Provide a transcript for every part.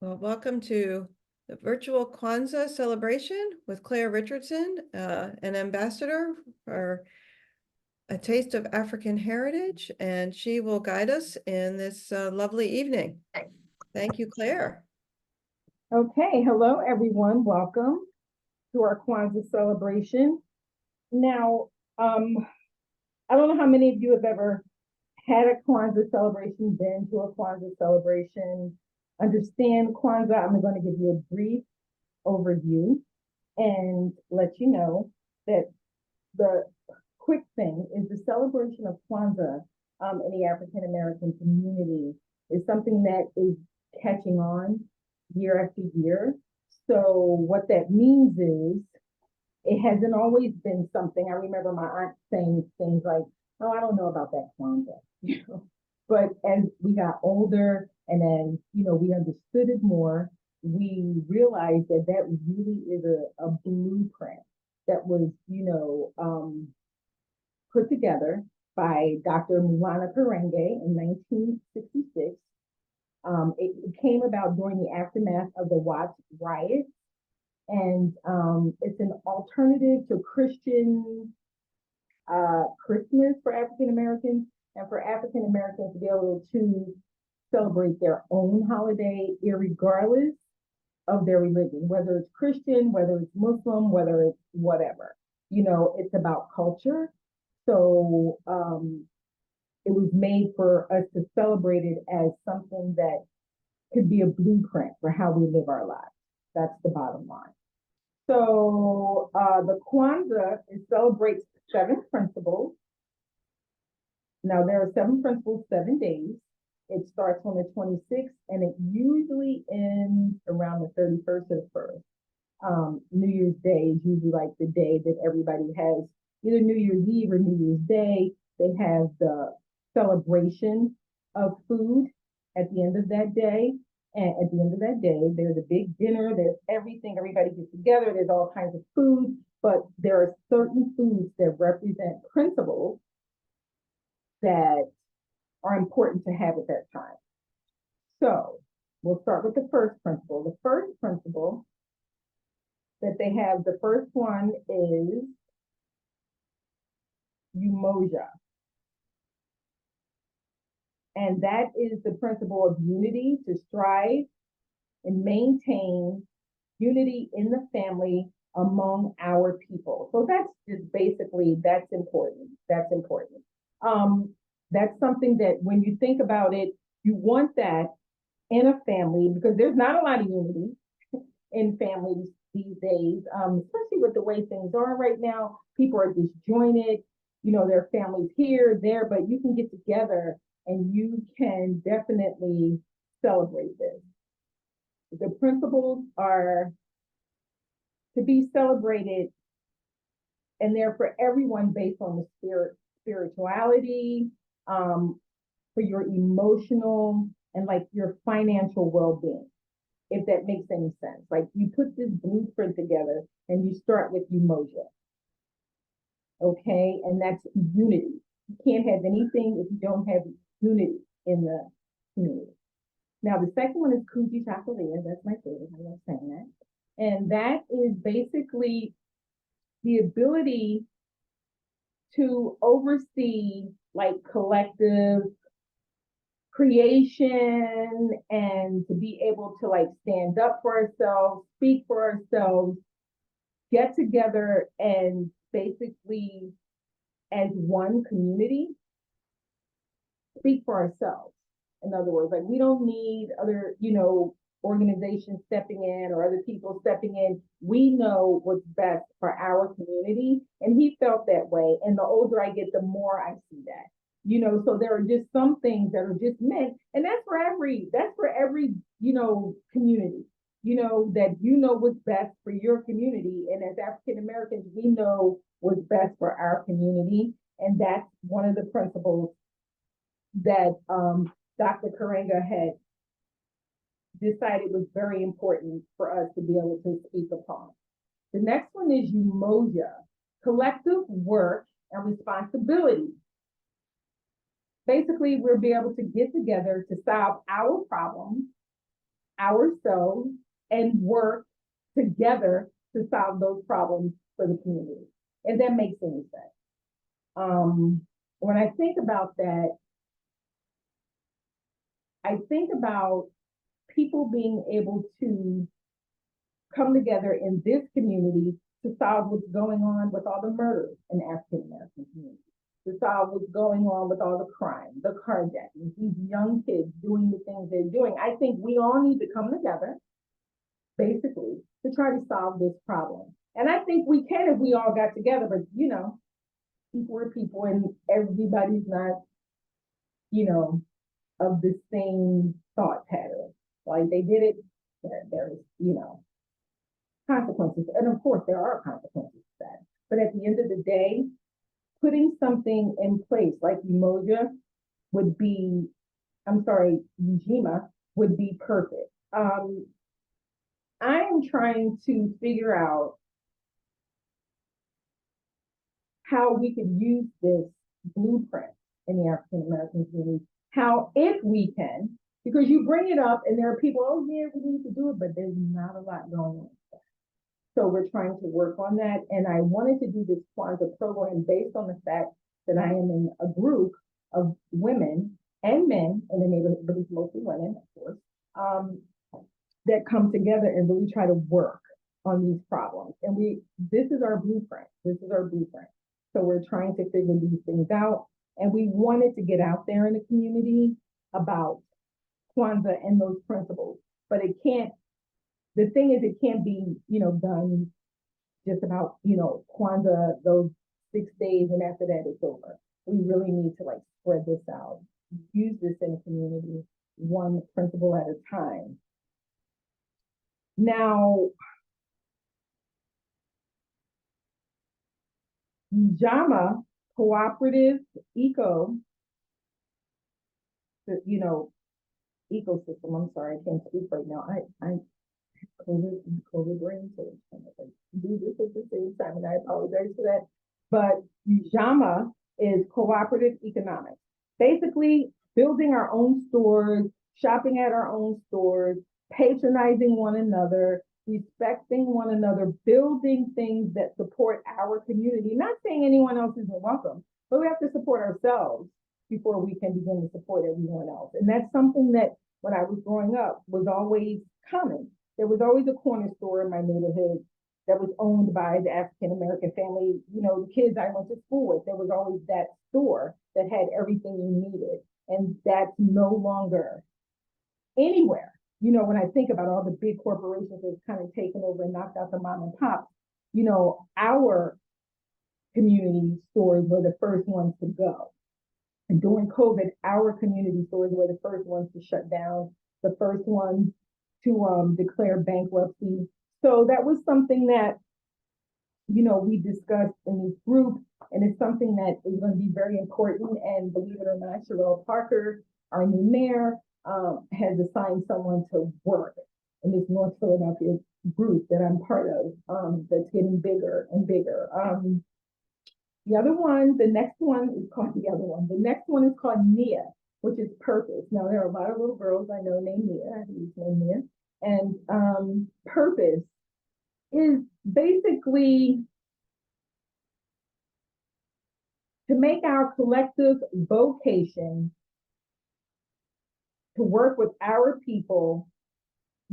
Well, welcome to the virtual Kwanzaa celebration with Claire Richardson, an ambassador for A Taste of African Heritage, and she will guide us in this lovely evening. Thank you, Claire. Okay, hello everyone. Welcome to our Kwanzaa celebration. Now, I don't know how many of you have ever had a Kwanzaa celebration, been to a Kwanzaa celebration, understand Kwanzaa. I'm going to give you a brief overview and let you know that the quick thing is the celebration of Kwanzaa in the African American community is something that is catching on year after year. So what that means is it hasn't always been something. I remember my aunt saying things like, "Oh, I don't know about that Kwanzaa," you know. But as we got older and then we understood it more, we realized that that really is a blueprint that was put together by Dr. Mulana Karenge in 1966. It came about during the aftermath of the Watts riots, and it's an alternative to Christian Christmas for African Americans, and for African Americans to be able to celebrate their own holiday, irregardless of their religion, whether it's Christian, whether it's Muslim, whether it's whatever. It's about culture. So it was made for us to celebrate it as something that could be a blueprint for how we live our lives. That's the bottom line. So the Kwanzaa celebrates 7 principles. Now there are 7 principles, 7 days. It starts on the 26th and it usually ends around the 31st or the 1st. New Year's Day is usually like the day that everybody has either New Year's Eve or New Year's Day. They have the celebration of food at the end of that day. And at the end of that day, there's a big dinner, there's everything, everybody gets together, there's all kinds of food, but there are certain foods that represent principles that are important to have at that time. So we'll start with the first principle. The first principle that they have, the first one is umoja. And that is the principle of unity, to strive and maintain unity in the family among our people. So that's just basically, that's important. That's important. That's something that when you think about it, you want that in a family because there's not a lot of unity in families these days, especially with the way things are right now. People are disjointed, their families here, there, but you can get together and you can definitely celebrate this. The principles are to be celebrated, and they're for everyone based on the spirituality, for your emotional and like your financial well-being, if that makes any sense. Like you put this blueprint together and you start with umoja, okay? And that's unity. You can't have anything if you don't have unity in the community. Now, the second one is Kuji Chakalia. That's my favorite. I love saying that. And that is basically the ability to oversee like collective creation and to be able to like stand up for ourselves, speak for ourselves, get together and basically as one community, speak for ourselves. In other words, like we don't need other, organizations stepping in or other people stepping in. We know what's best for our community. And he felt that way. And the older I get, the more I see that. So there are just some things that are just meant, and that's for every, community, that what's best for your community. And as African Americans, we know what's best for our community. And that's one of the principles that Dr. Karenga had decided was very important for us to be able to speak upon. The next one is umoja, collective work and responsibility. Basically, we'll be able to get together to solve our problems ourselves and work together to solve those problems for the community. If that makes any sense. When I think about that, I think about people being able to come together in this community to solve what's going on with all the murders in the African American community, to solve what's going on with all the crime, the carjacking, these young kids doing the things they're doing. I think we all need to come together, basically, to try to solve this problem. And I think we can if we all got together, but you know, people are people and everybody's not, you know, of the same thought pattern. Like they did it, there's, you know, consequences. And of course, there are consequences to that. But at the end of the day, putting something in place like Umoja would be, I'm sorry, Ujima would be perfect. I am trying to figure out how we could use this blueprint in the African American community. How, if we can, because you bring it up and there are people, oh yeah, we need to do it, but there's not a lot going on. So we're trying to work on that. And I wanted to do this Kwanzaa program based on the fact that I am in a group of women and men in the neighborhood, but it's mostly women, of course, that come together and really try to work on these problems. And this is our blueprint. This is our blueprint. So we're trying to figure these things out. And we wanted to get out there in the community about Kwanzaa and those principles. But it can't, the thing is, it can't be, you know, done just about, you know, Kwanzaa, those 6 days, and after that it's over. We really need to like spread this out, use this in the community, one principle at a time. Now, JAMA, cooperative ecosystem, I'm sorry, I can't speak right now. I COVID brain, so it's kind of like do this at the same time, and I apologize for that. But JAMA is cooperative economics. Basically, building our own stores, shopping at our own stores, patronizing one another, respecting one another, building things that support our community. Not saying anyone else isn't welcome, but we have to support ourselves before we can begin to support everyone else. And that's something that when I was growing up was always common. There was always a corner store in my neighborhood that was owned by the African American family. You know, the kids I went to school with, there was always that store that had everything you needed. And that's no longer anywhere. You know, when I think about all the big corporations that's kind of taken over and knocked out the mom and pop, you know, our community stores were the first ones to go. And during COVID, our community stores were the first ones to shut down, the first ones to declare bankruptcy. So that was something that, you know, we discussed in this group, and it's something that is going to be very important. And believe it or not, Sherelle Parker, our new mayor, has assigned someone to work in this North Philadelphia group that I'm part of, that's getting bigger and bigger. The next one is called NIA, which is purpose. Now, there are a lot of little girls I know named Nia. I think it's named Nia. And purpose is basically to make our collective vocation to work with our people,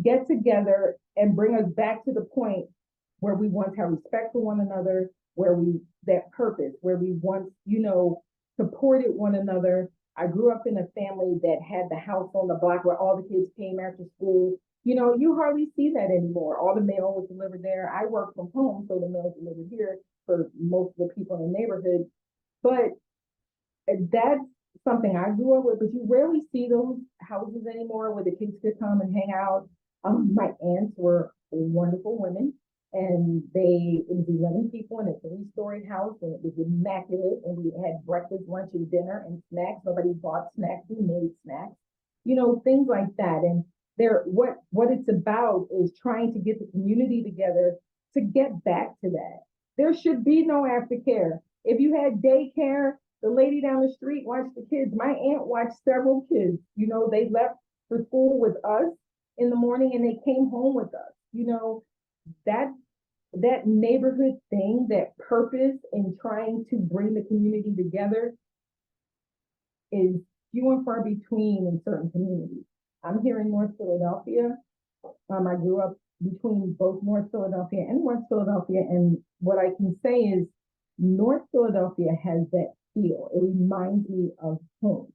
get together and bring us back to the point where we once had respect for one another, where that purpose, where we once, you know, supported one another. I grew up in a family that had the house on the block where all the kids came after school. You know, you hardly see that anymore. All the mail was delivered there. I work from home, so the mail is delivered here for most of the people in the neighborhood. But that's something I grew up with, but you rarely see those houses anymore where the kids could come and hang out. My aunts were wonderful women, and it was 11 people in a 3-story house, and it was immaculate, and we had breakfast, lunch, and dinner, and snacks. Nobody bought snacks, we made snacks, you know, things like that. And what it's about is trying to get the community together to get back to that. There should be no aftercare. If you had daycare, the lady down the street watched the kids. My aunt watched several kids. You know, they left for school with us, in the morning and they came home with us. That that neighborhood thing, that purpose in trying to bring the community together is few and far between in certain communities. I'm here in North Philadelphia. I grew up between both North Philadelphia and West Philadelphia, and what I can say is North Philadelphia has that feel. It reminds me of home.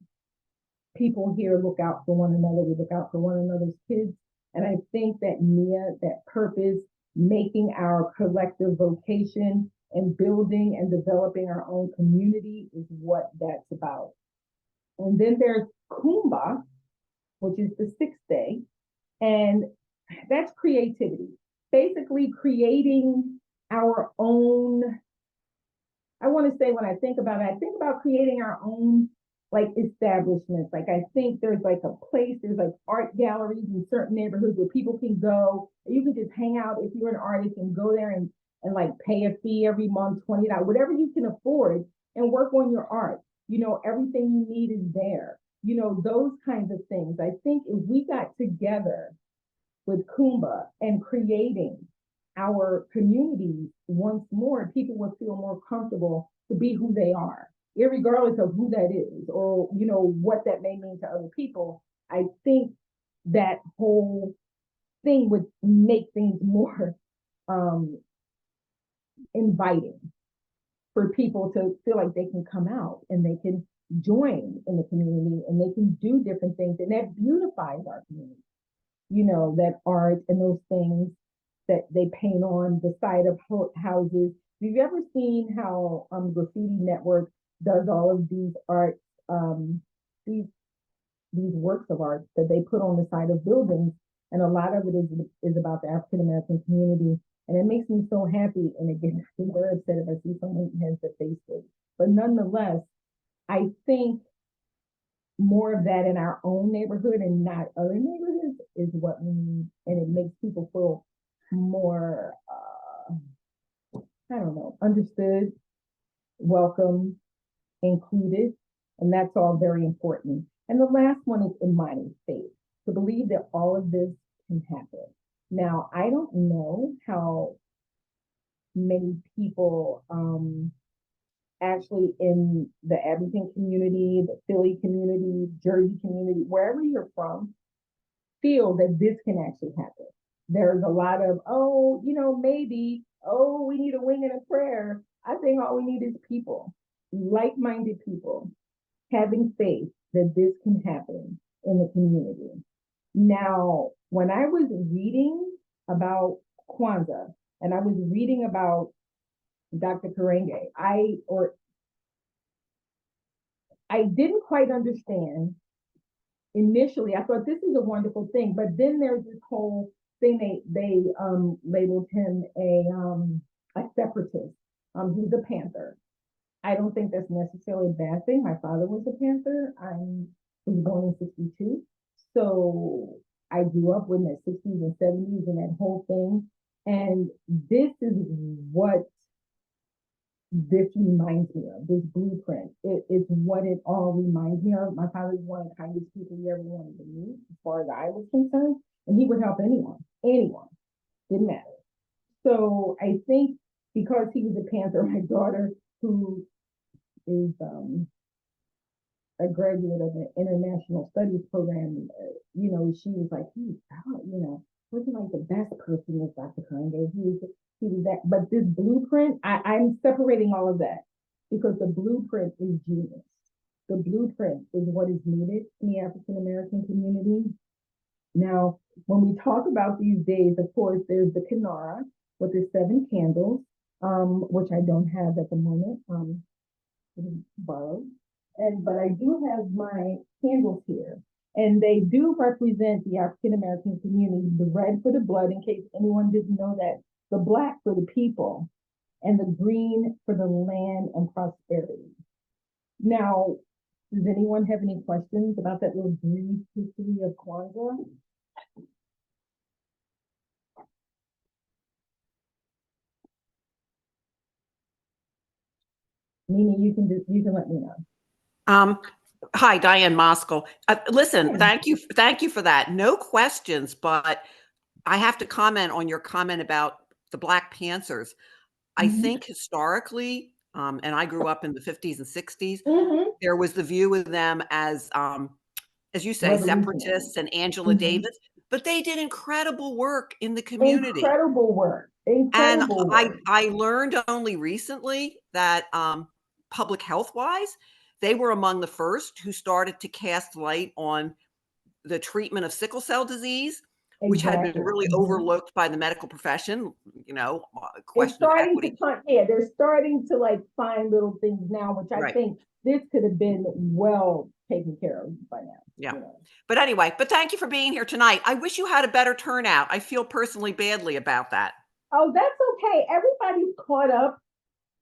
People here look out for one another. We look out for one another's kids. And I think that Nia, that purpose, making our collective vocation and building and developing our own community is what that's about. And then there's Kumba, which is the sixth day. And that's creativity. Basically creating our own, I want to say when I think about it, I think about creating our own like establishments. Like I think there's like a place, there's like art galleries in certain neighborhoods where people can go. You can just hang out if you're an artist and go there and like pay a fee every month, $20, whatever you can afford, and work on your art. Everything you need is there. Those kinds of things. I think if we got together with Kumba and creating our communities once more, people would feel more comfortable to be who they are, irregardless of who that is or what that may mean to other people. I think that whole thing would make things more inviting for people to feel like they can come out and they can join in the community and they can do different things, and that beautifies our community. That art and those things that they paint on the side of houses. Have you ever seen how Graffiti Network does all of these art, these works of art that they put on the side of buildings? And a lot of it is about the African American community, and it makes me so happy. And it gets me very upset if I see someone who has the Facebook. But nonetheless, I think more of that in our own neighborhood and not other neighborhoods is what we need, and it makes people feel more I don't know, understood, welcome, included, and that's all very important. And the last one is Imani faith, to believe that all of this can happen. Now, I don't know how many people actually in the Abington community, the Philly community, Jersey community, wherever you're from, feel that this can actually happen. There's a lot of, maybe, we need a wing and a prayer. I think all we need is people, like-minded people, having faith that this can happen in the community. Now, when I was reading about Kwanzaa and I was reading about Dr. Karenge, I didn't quite understand. Initially, I thought this is a wonderful thing, but then there's this whole thing they labeled him a separatist. He's a Panther. I don't think that's necessarily a bad thing. My father was a Panther. I was born in '62, so I grew up in the '60s and '70s and that whole thing. And this is what this reminds me of, this blueprint. It's what it all reminds me of. My father's one of the kindest people you ever wanted to meet, as far as I was concerned. And he would help anyone, didn't matter. So I think because he was a Panther, my daughter, who is a graduate of an international studies program, she was like, wasn't like the best person with Dr. Kanye. He was that, but this blueprint, I'm separating all of that because the blueprint is genius. The blueprint is what is needed in the African American community. Now, when we talk about these days, of course, there's the Kinara with the 7 candles, which I don't have at the moment, borrowed. But I do have my candles here. And they do represent the African American community, the red for the blood, in case anyone didn't know that, the black for the people, and the green for the land and prosperity. Now, does anyone have any questions about that little brief history of Kwanzaa? Nina, you can let me know. Hi, Diane Moskal. Listen, Yeah. thank you for that. No questions, but I have to comment on your comment about the Black Panthers. I Mhm. think historically, and I grew up in the 50s and 60s, Mhm. there was the view of them as you say, Revolutionary. separatists and Angela Mhm. Davis, but they did incredible work in the community. Incredible work. And Incredible work. I learned only recently that, public health-wise, they were among the first who started to cast light on the treatment of sickle cell disease, which had been Exactly. really Mhm. overlooked by the medical profession, It's question of starting to equity. come, yeah, they're starting to like find little things now, which I Right, think this could have been well taken care of by now, yeah. you know. But anyway, thank you for being here tonight. I wish you had a better turnout. I feel personally badly about that. Oh, that's okay. Everybody's caught up,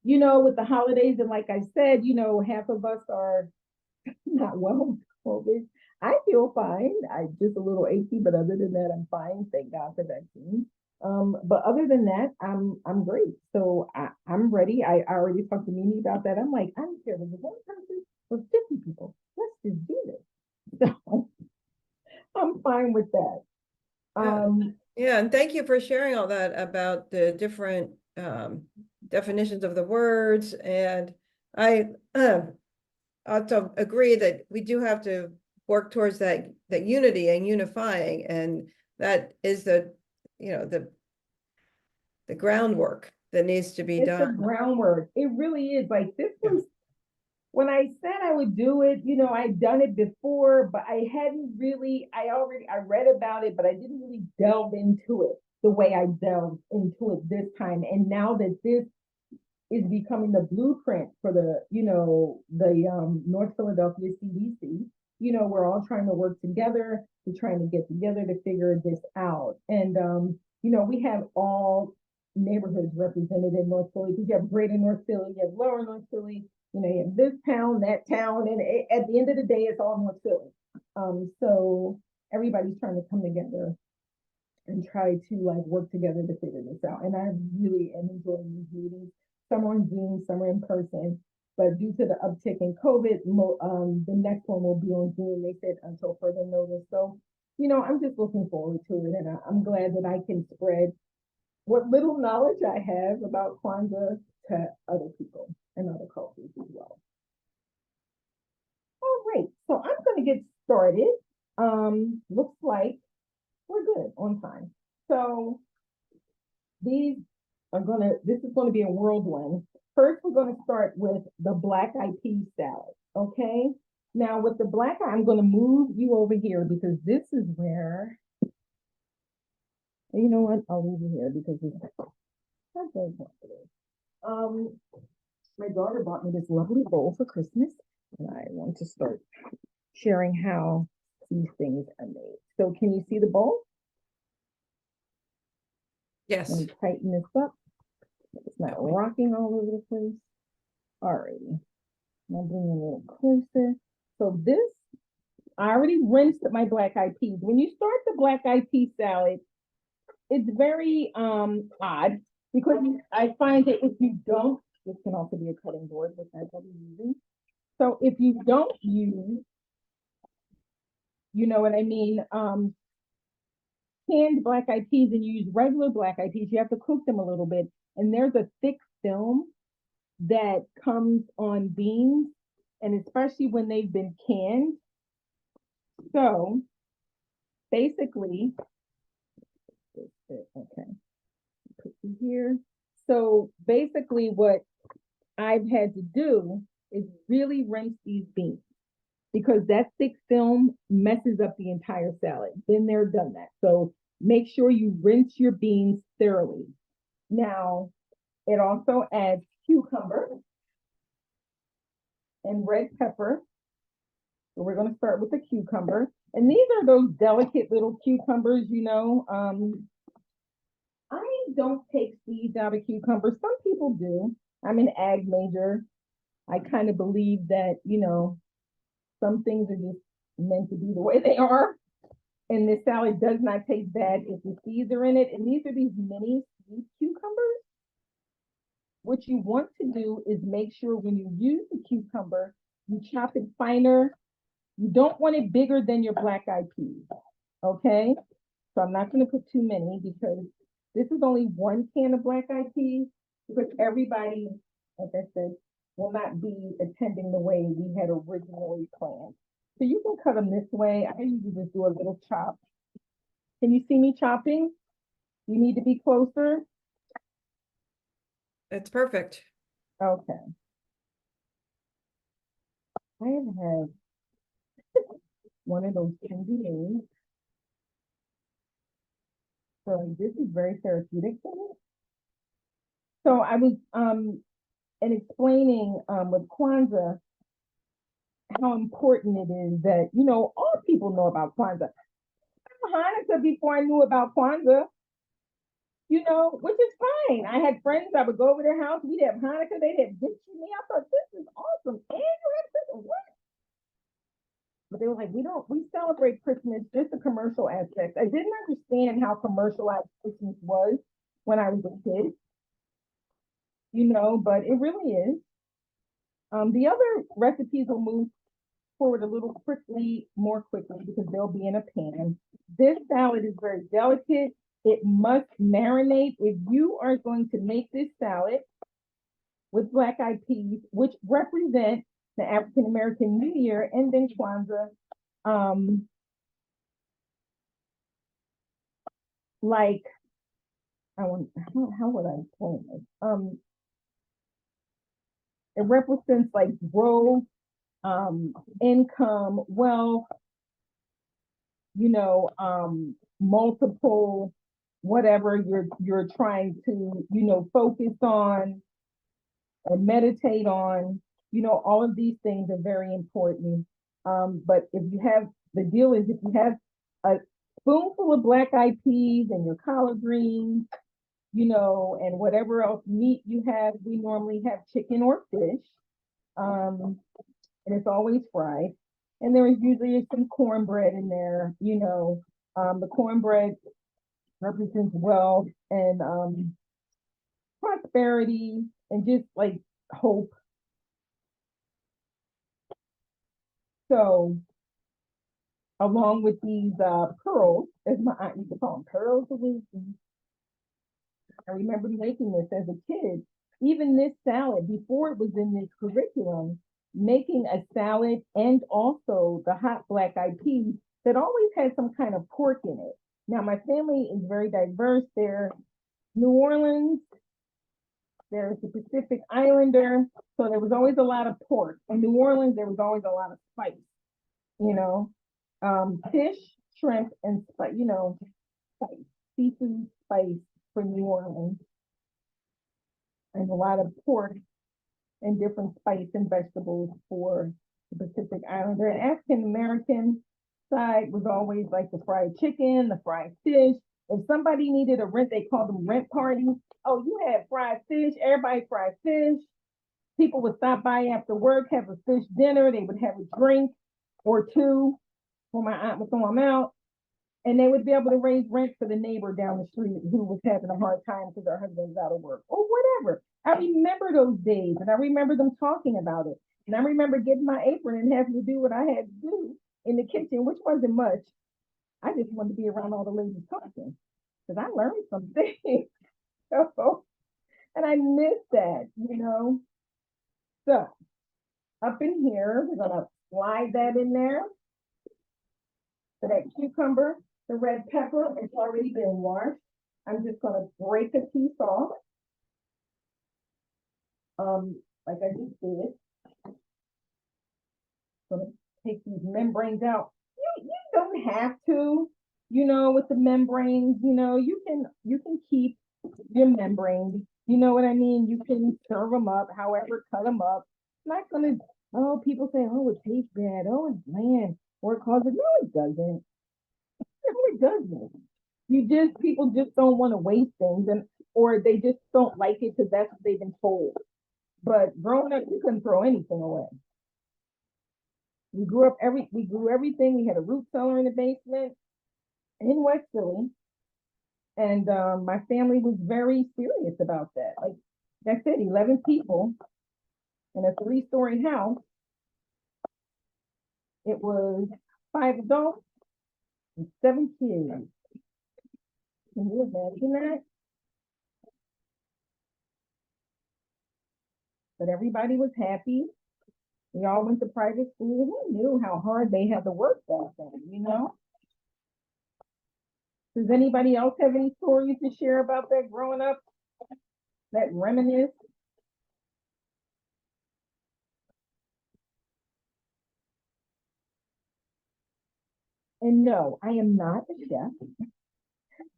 with the holidays. And like I said, half of us are not well with COVID. I feel fine. I just a little achy, but other than that, I'm fine. Thank God for vaccines. But other than that, I'm great. So I'm ready. I already talked to Mimi about that. I'm like, I don't care if it's one person or 50 people. Let's just do this. So I'm fine with that. Yeah, Um, yeah, and thank you for sharing all that about the different definitions of the words. And I also agree that we do have to work towards that unity and unifying, and that is the groundwork that needs to be it's the done. groundwork. It really is. Like this Yeah. was when I said I would do it, I'd done it before, but I hadn't really, I read about it, but I didn't really delve into it the way I delved into it this time. And now that this is becoming the blueprint for the North Philadelphia CDC, we're all trying to work together. We're trying to get together to figure this out. And, we have all neighborhoods represented in North Philly because you have greater North Philly, you have lower North Philly, you have this town, that town, and at the end of the day, it's all North Philly. So everybody's trying to come together and try to like work together to figure this out. And I really am enjoying these meetings. Some are on Zoom, some are in person. But due to the uptick in COVID, the next one will be on Zoom. They said until further notice. So, I'm just looking forward to it, and I'm glad that I can spread what little knowledge I have about Kwanzaa to other people and other cultures as well. All right, so I'm going to get started. Looks like we're good on time. So these this is gonna be a whirlwind. First, we're gonna start with the black eyed pea salad, okay? Now with the black eye, I'm gonna move you over here because this is where, you know what, I'll leave you here because it's not very comfortable. Um, my daughter bought me this lovely bowl for Christmas, and I want to start sharing how these things are made. So can you see the bowl? Let Yes. me tighten this up. It's not rocking all over the place. Alrighty. I'll bring it a little closer. So this, I already rinsed my black eyed peas. When you start the black eyed pea salad, it's very odd because I find that if you don't, this can also be a cutting board, which I will be using. So if you don't use, you know what I mean, canned black eyed peas and you use regular black eyed peas, you have to cook them a little bit. And there's a thick film that comes on beans, and especially when they've been canned. So basically, okay, put you here. So basically, what I've had to do is really rinse these beans because that thick film messes up the entire salad. Been there, done that. So make sure you rinse your beans thoroughly. Now, it also adds cucumber and red pepper. So we're going to start with the cucumber. And these are those delicate little cucumbers, I don't take seeds out of cucumbers. Some people do. I'm an ag major. I kind of believe that, some things are just meant to be the way they are. And this salad does not taste bad if the seeds are in it. And these are these mini sweet cucumbers. What you want to do is make sure when you use the cucumber, you chop it finer You don't want it bigger than your black eyed peas, okay? So I'm not gonna put too many because this is only one can of black eyed peas because everybody, like I said, will not be attending the way we had originally planned. So you can cut them this way. I usually just do a little chop. Can you see me chopping? You need to be closer. It's perfect. Okay. I have had one of those candy days. So this is very therapeutic for me. So I was and explaining with Kwanzaa how important it is that, you know, all people know about Kwanzaa. Hanukkah before I knew about Kwanzaa, you know, which is fine. I had friends, I would go over their house, we'd have Hanukkah, they'd have gifts for me. I thought, this is awesome. And you have this, what? But they were like, we celebrate Christmas, just the commercial aspect. I didn't understand how commercialized Christmas was when I was a kid, you know, but it really is. The other recipes will move forward a little more quickly because they'll be in a pan. This salad is very delicate. It must marinate. If you are going to make this salad with black eyed peas, which represent the African American New Year and then Kwanzaa, like how would I explain this? It represents like growth, income, wealth, you know, multiple whatever you're trying to, you know, focus on or meditate on, you know, all of these things are very important. But if you have the deal is if you have a spoonful of black eyed peas and your collard greens, you know, and whatever else meat you have, we normally have chicken or fish. And it's always fried. And there is usually some cornbread in there, you know. The cornbread represents wealth and prosperity and just like hope. So, along with these pearls, as my aunt used to call them, pearls of wisdom. I remember making this as a kid. Even this salad, before it was in this curriculum, making a salad and also the hot black eyed peas that always had some kind of pork in it. Now, my family is very diverse. They're New Orleans, there's the Pacific Islander, so there was always a lot of pork. In New Orleans, there was always a lot of spice, you know, fish, shrimp, and spice, you know, spice, seafood spice for New Orleans, and a lot of pork and different spice and vegetables for the Pacific Islander. And African American side was always like the fried chicken, the fried fish. If somebody needed a rent, they called them rent parties. Oh, you had fried fish, everybody fried fish. People would stop by after work, have a fish dinner, they would have a drink or two when my aunt would throw them out. And they would be able to raise rent for the neighbor down the street who was having a hard time because her husband was out of work or whatever. I remember those days and I remember them talking about it. And I remember getting my apron and having to do what I had to do in the kitchen, which wasn't much. I just wanted to be around all the ladies talking because I learned some things. So, and I miss that, you know. So up in here, we're gonna slide that in there. So that cucumber, the red pepper, it's already been washed. I'm just gonna break a piece off. Like I just did. Gonna take these membranes out. You don't have to, you know, with the membranes, you know, you can keep your membranes. You know what I mean? You can serve them up, however, cut them up. It's not gonna, oh, people say, oh, it tastes bad, oh, it's bland, or it causes, no, it doesn't. No, it doesn't. People just don't want to waste things and or they just don't like it because that's what they've been told. But growing up, you couldn't throw anything away. We grew everything. We had a root cellar in the basement in West Philly. And my family was very serious about that. Like I said, 11 people in a 3-story house. It was 5 adults and 7 kids. Can you imagine that? But everybody was happy. We all went to private school. Who knew how hard they had to work back then, you know? Does anybody else have any stories to share about that growing up? That reminisce? And no, I am not a chef.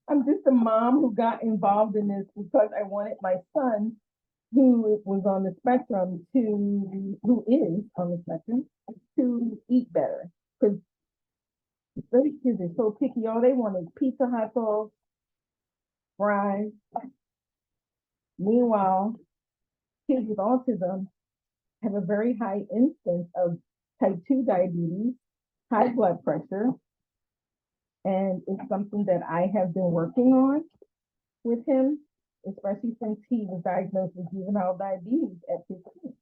I'm just a mom who got involved in this because I wanted my son, who was on the spectrum, who is on the spectrum, to eat better. Because those kids are so picky. All they want is pizza, hot dogs, fries. Meanwhile, kids with autism have a very high instance of type 2 diabetes, high blood pressure, and it's something that I have been working on with him, especially since he was diagnosed with juvenile diabetes at 15.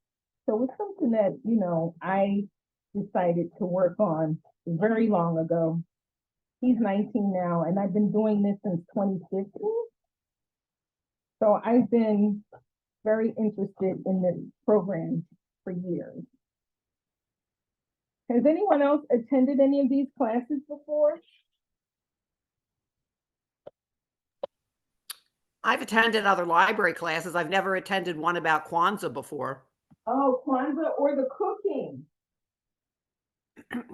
So it's something that, you know, I decided to work on very long ago. He's 19 now, and I've been doing this since 2015. So I've been very interested in this program for years. Has anyone else attended any of these classes before? I've attended other library classes. I've never attended one about Kwanzaa before. Oh, Kwanzaa or the cooking?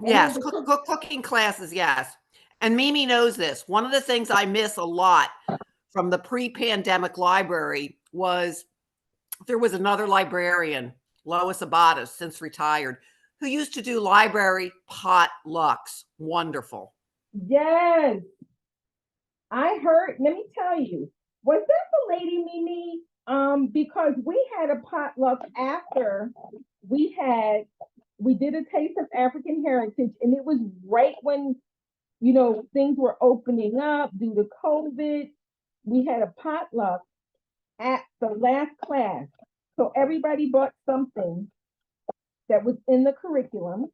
Yes, cooking classes, yes. And Mimi knows this. One of the things I miss a lot from the pre-pandemic library was there was another librarian, Lois Abadas, since retired, who used to do library potlucks. Wonderful. Yes, I heard. Let me tell you, was that the lady Mimi? Because we had a potluck after we did a taste of African heritage, and it was right when, you know, things were opening up due to COVID. We had a potluck at the last class. So everybody brought something that was in the curriculum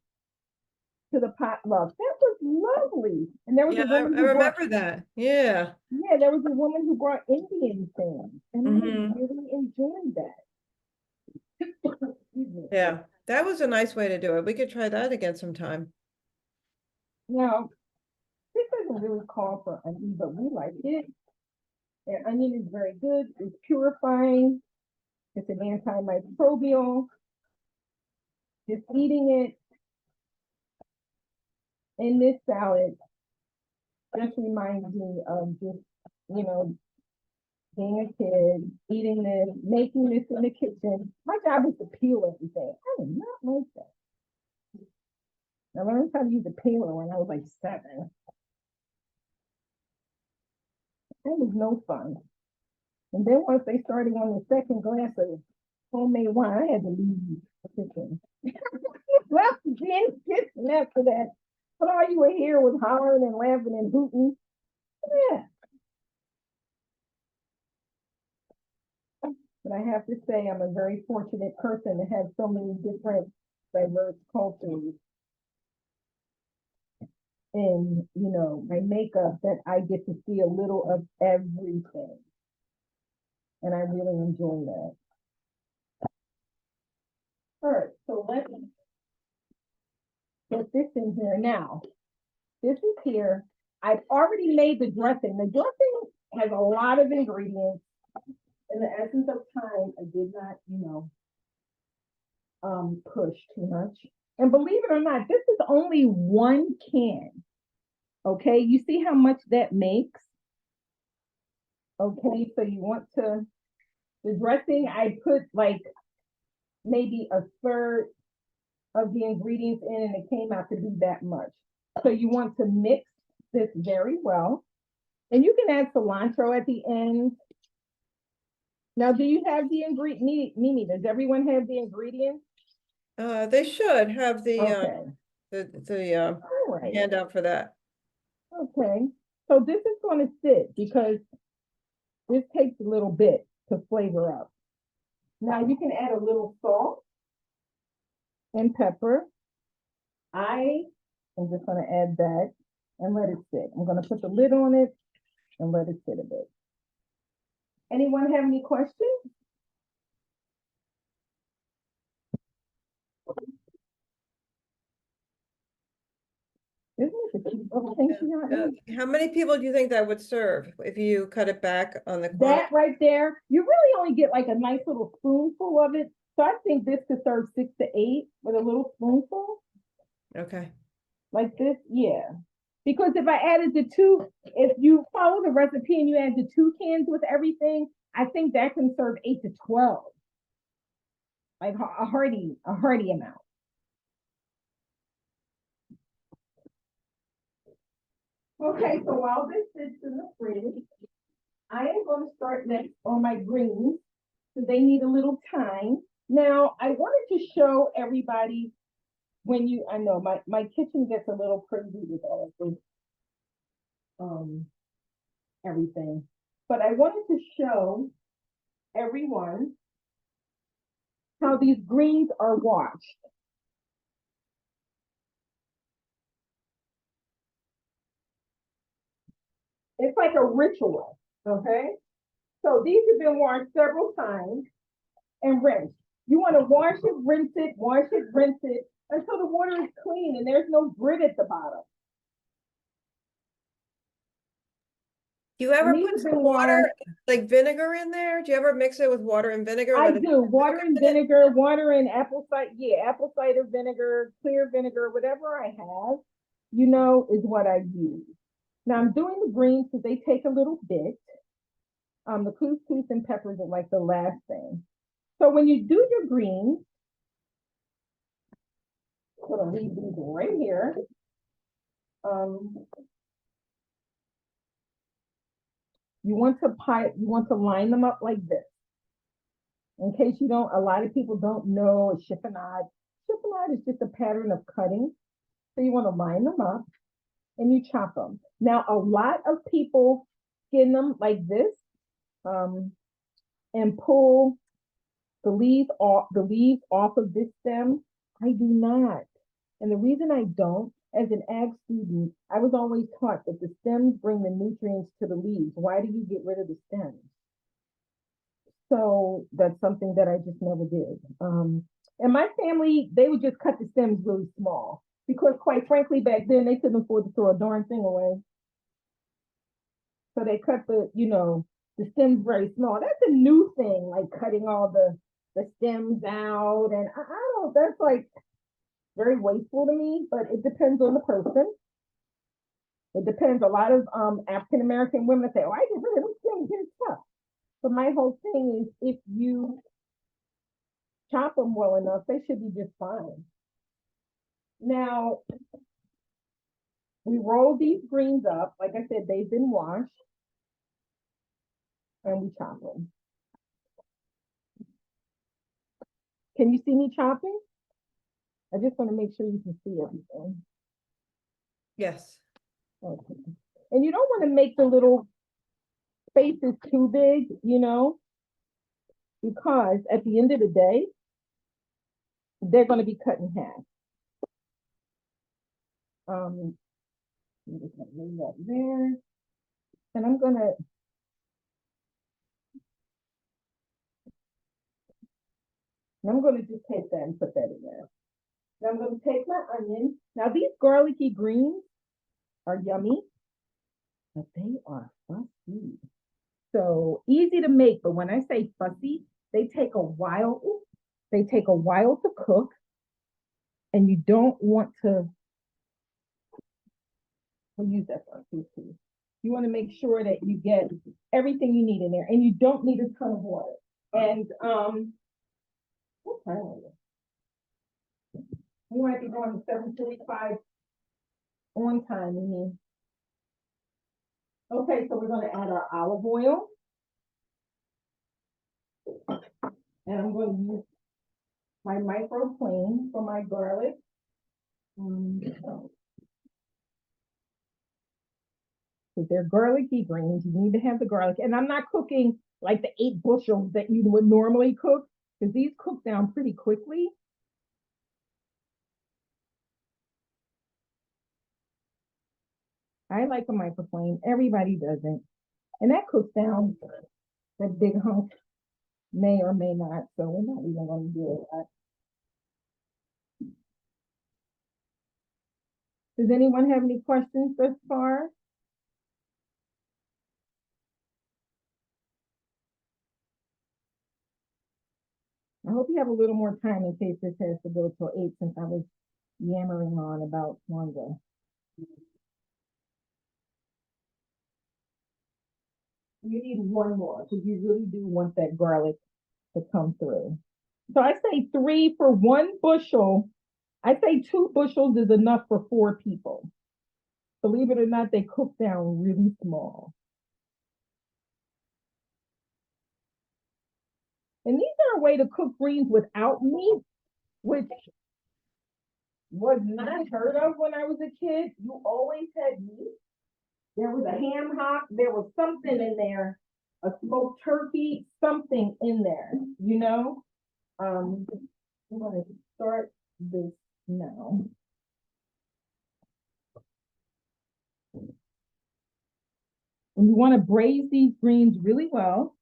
to the potluck. That was lovely. And there was Yeah, a I woman who remember that. Yeah. there was a woman who brought Indian things, and I Mhm. really enjoyed that. Excuse me. Yeah, that was a nice way to do it. We could try that again sometime. Now, this doesn't really call for onion, but we like it. And onion is very good. It's purifying. It's an antimicrobial. Just eating it in this salad just reminds me of just, you know, being a kid, eating this, making this in the kitchen. My job was to peel everything. I did not like that. I learned how to use a peeler when I was like 7. That was no fun. And then once they started on the second glass of homemade wine, I had to leave the kitchen. Well, then kitchen after that. But all you were here was hollering and laughing and hooting. Yeah. But I have to say, I'm a very fortunate person to have so many different diverse cultures in, you know, my makeup, that I get to see a little of everything. And I really enjoy that. All right, so let's get this in here now. This is here. I've already made the dressing. The dressing has a lot of ingredients. In the essence of time, I did not, you know, push too much. And believe it or not, this is only 1 can. Okay, you see how much that makes? Okay, so you want to, the dressing, I put like maybe a third of the ingredients in, and it came out to be that much. So you want to mix this very well. And you can add cilantro at the end. Now, do you have the ingredient? Mimi, does everyone have the ingredients? They should have Okay. the All right. handout for that. Okay. So this is going to sit because this takes a little bit to flavor up. Now you can add a little salt and pepper. I am just gonna add that and let it sit. I'm gonna put the lid on it and let it sit a bit. Anyone have any questions? Isn't it the cute little thing she got? How many people do you think that would serve if you cut it back on the That right there, you really only get like a nice little spoonful of it. So I think this could serve 6 to 8 with a little spoonful Okay. like this. Yeah. Because if I added the two, if you follow the recipe and you add the 2 cans with everything, I think that can serve 8 to 12. Like a hearty amount. Okay, so while this sits in the fridge, I am going to start next on my greens because they need a little time. Now, I wanted to show everybody I know my kitchen gets a little crazy with all of this, everything, but I wanted to show everyone how these greens are washed. It's like a ritual, okay? So these have been washed several times and rinsed. You want to wash it, rinse it until the water is clean and there's no grit at the bottom. Do you ever And these put have some been water, washed. like vinegar in there? Do you ever mix it with water and vinegar? I Let it do water soak and in it? vinegar, water and apple cider, apple cider vinegar, clear vinegar, whatever I have, is what I use. Now I'm doing the greens because they take a little bit. The couscous and peppers are like the last thing. So when you do your greens, I'm gonna leave these right here. You want to line them up like this. In case you don't, a lot of people don't know a chiffonade. Chiffonade is just a pattern of cutting. So you want to line them up and you chop them. Now, a lot of people skin them like this, and pull the leaves off of this stem. I do not. And the reason I don't, as an ag student, I was always taught that the stems bring the nutrients to the leaves. Why do you get rid of the stems? So that's something that I just never did. And my family, they would just cut the stems really small because quite frankly, back then they couldn't afford to throw a darn thing away. So they cut the stems very small. That's a new thing, like cutting all the stems out. And I don't, that's like very wasteful to me, but it depends on the person. It depends. A lot of African American women say, oh, I get rid of them stems, it's tough. But my whole thing is if you chop them well enough, they should be just fine. Now, we roll these greens up. Like I said, they've been washed. And we chop them. Can you see me chopping? I just want to make sure you can see everything. Yes. Okay. And you don't want to make the little spaces too big, because at the end of the day, they're going to be cut in half. I'm just going to leave that there. And I'm going to just take that and put that in there. Now I'm going to take my onion. Now these garlicky greens are yummy, but they are fussy. So easy to make, but when I say fussy, they take a while. They take a while to cook, and you don't want to. We'll use that for too. You want to make sure that you get everything you need in there, and you don't need a ton of water. And what time is it? You might be going 7:45 on time. Okay, so we're going to add our olive oil. And I'm going to use my microplane for my garlic. Because they're garlicky greens, you need to have the garlic. And I'm not cooking like the 8 bushels that you would normally cook, because these cook down pretty quickly. I like a microflame. Everybody doesn't. And that cooks down that big hunk, may or may not. So we're not even going to do it. Does anyone have any questions thus far? I hope you have a little more time in case this has to go till 8 since I was yammering on about Kwanzaa. You need one more because you really do want that garlic to come through. So I say 3 for 1 bushel. I say 2 bushels is enough for 4 people. Believe it or not, they cook down really small. And these are a way to cook greens without meat, which was not heard of when I was a kid. You always had meat. There was a ham hock, there was something in there, a smoked turkey, something in there, you know? I'm gonna start this now. And you want to braise these greens really well.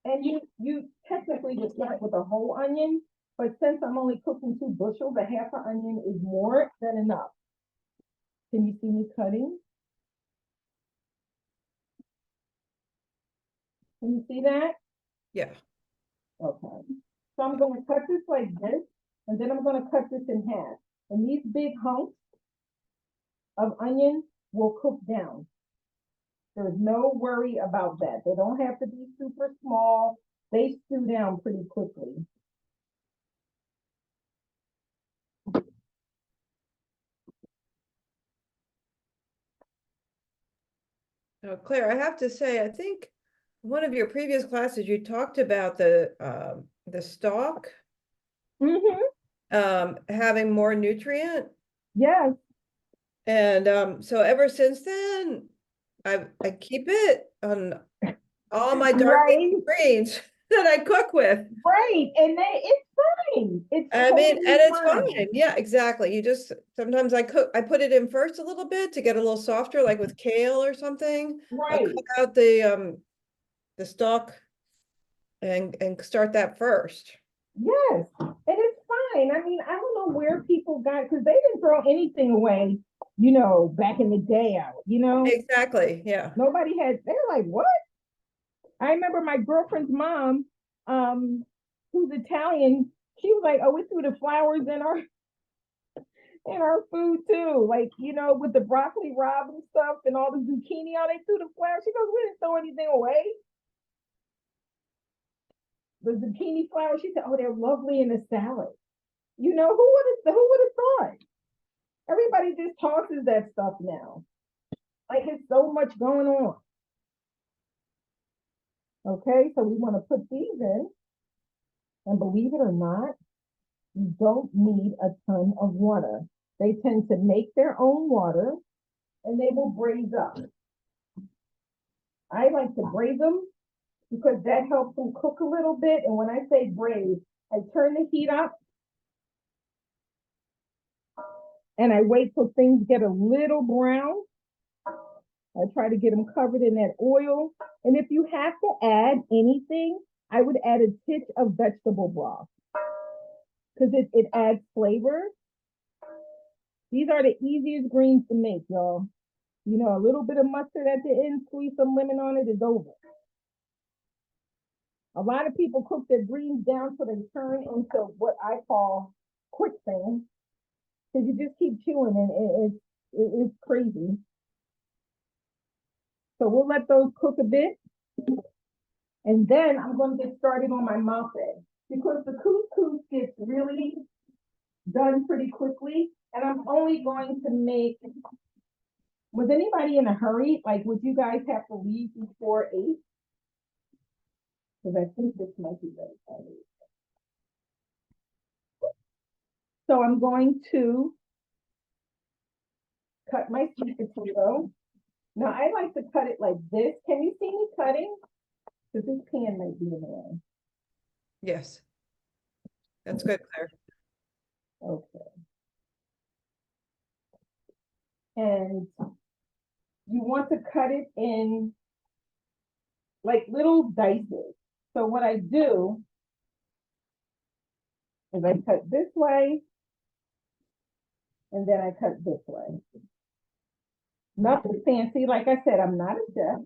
And you technically just start with a whole onion, but since I'm only cooking 2 bushels, a half an onion is more than enough. Can you see me cutting? Can you see that? Yeah. Okay. So I'm going to cut this like this, and then I'm going to cut this in half. And these big hunks of onion will cook down. There's no worry about that. They don't have to be super small. They stew down pretty quickly. Claire, I have to say, I think one of your previous classes, you talked about the stalk having more nutrient. Yes. And so ever since then, I keep it on all my dark Right. greens that I cook with. Right. And it's fine. It's I mean, totally and it's fine. fine. Yeah, exactly. You just sometimes I put it in first a little bit to get a little softer, like with kale or something. I'll Right. cut out the stalk and start that first. Yes. And it's fine. I mean, I don't know where people got, because they didn't throw anything away, you know, back in the day out, you know? Exactly. Yeah. Nobody had, they were like, what? I remember my girlfriend's mom, who's Italian, she was like, oh, we threw the flowers in our food too. Like, you know, with the broccoli rabe and stuff and all the zucchini on it, threw the flowers. She goes, we didn't throw anything away. The zucchini flowers, she said, oh, they're lovely in a salad. You know, who would have thought? Everybody just tosses that stuff now. Like it's so much going on. Okay, so we want to put these in. And believe it or not, you don't need a ton of water. They tend to make their own water and they will braise up. I like to braise them because that helps them cook a little bit. And when I say braise, I turn the heat up and I wait till things get a little brown. I try to get them covered in that oil. And if you have to add anything, I would add a titch of vegetable broth because it adds flavor. These are the easiest greens to make, y'all. You know, a little bit of mustard at the end, squeeze some lemon on it, is over. A lot of people cook their greens down so they turn into what I call quick things because you just keep chewing and it's crazy. So we'll let those cook a bit. And then I'm going to get started on my mafé because the couscous gets really done pretty quickly. And I'm only going to make, was anybody in a hurry? Like, would you guys have to leave before 8? Because I think this might be ready for 8. So I'm going to cut my sweet potato. Now I like to cut it like this. Can you see me cutting? Because this pan might be in the way. Yes. That's good, Claire. Okay. And you want to cut it in like little dices. So what I do is I cut this way, and then I cut this way. Nothing fancy. Like I said, I'm not a chef.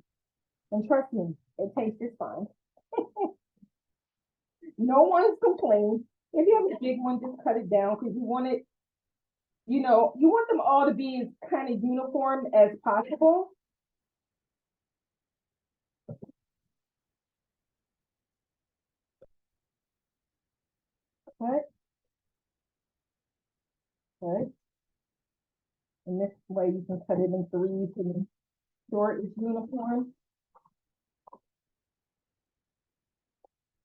And trust me, it tastes just fine. No one's complained. If you have a big one, just cut it down because you want it, you want them all to be as kind of uniform as possible. Cut. Cut. And this way you can cut it in threes and ensure it's uniform.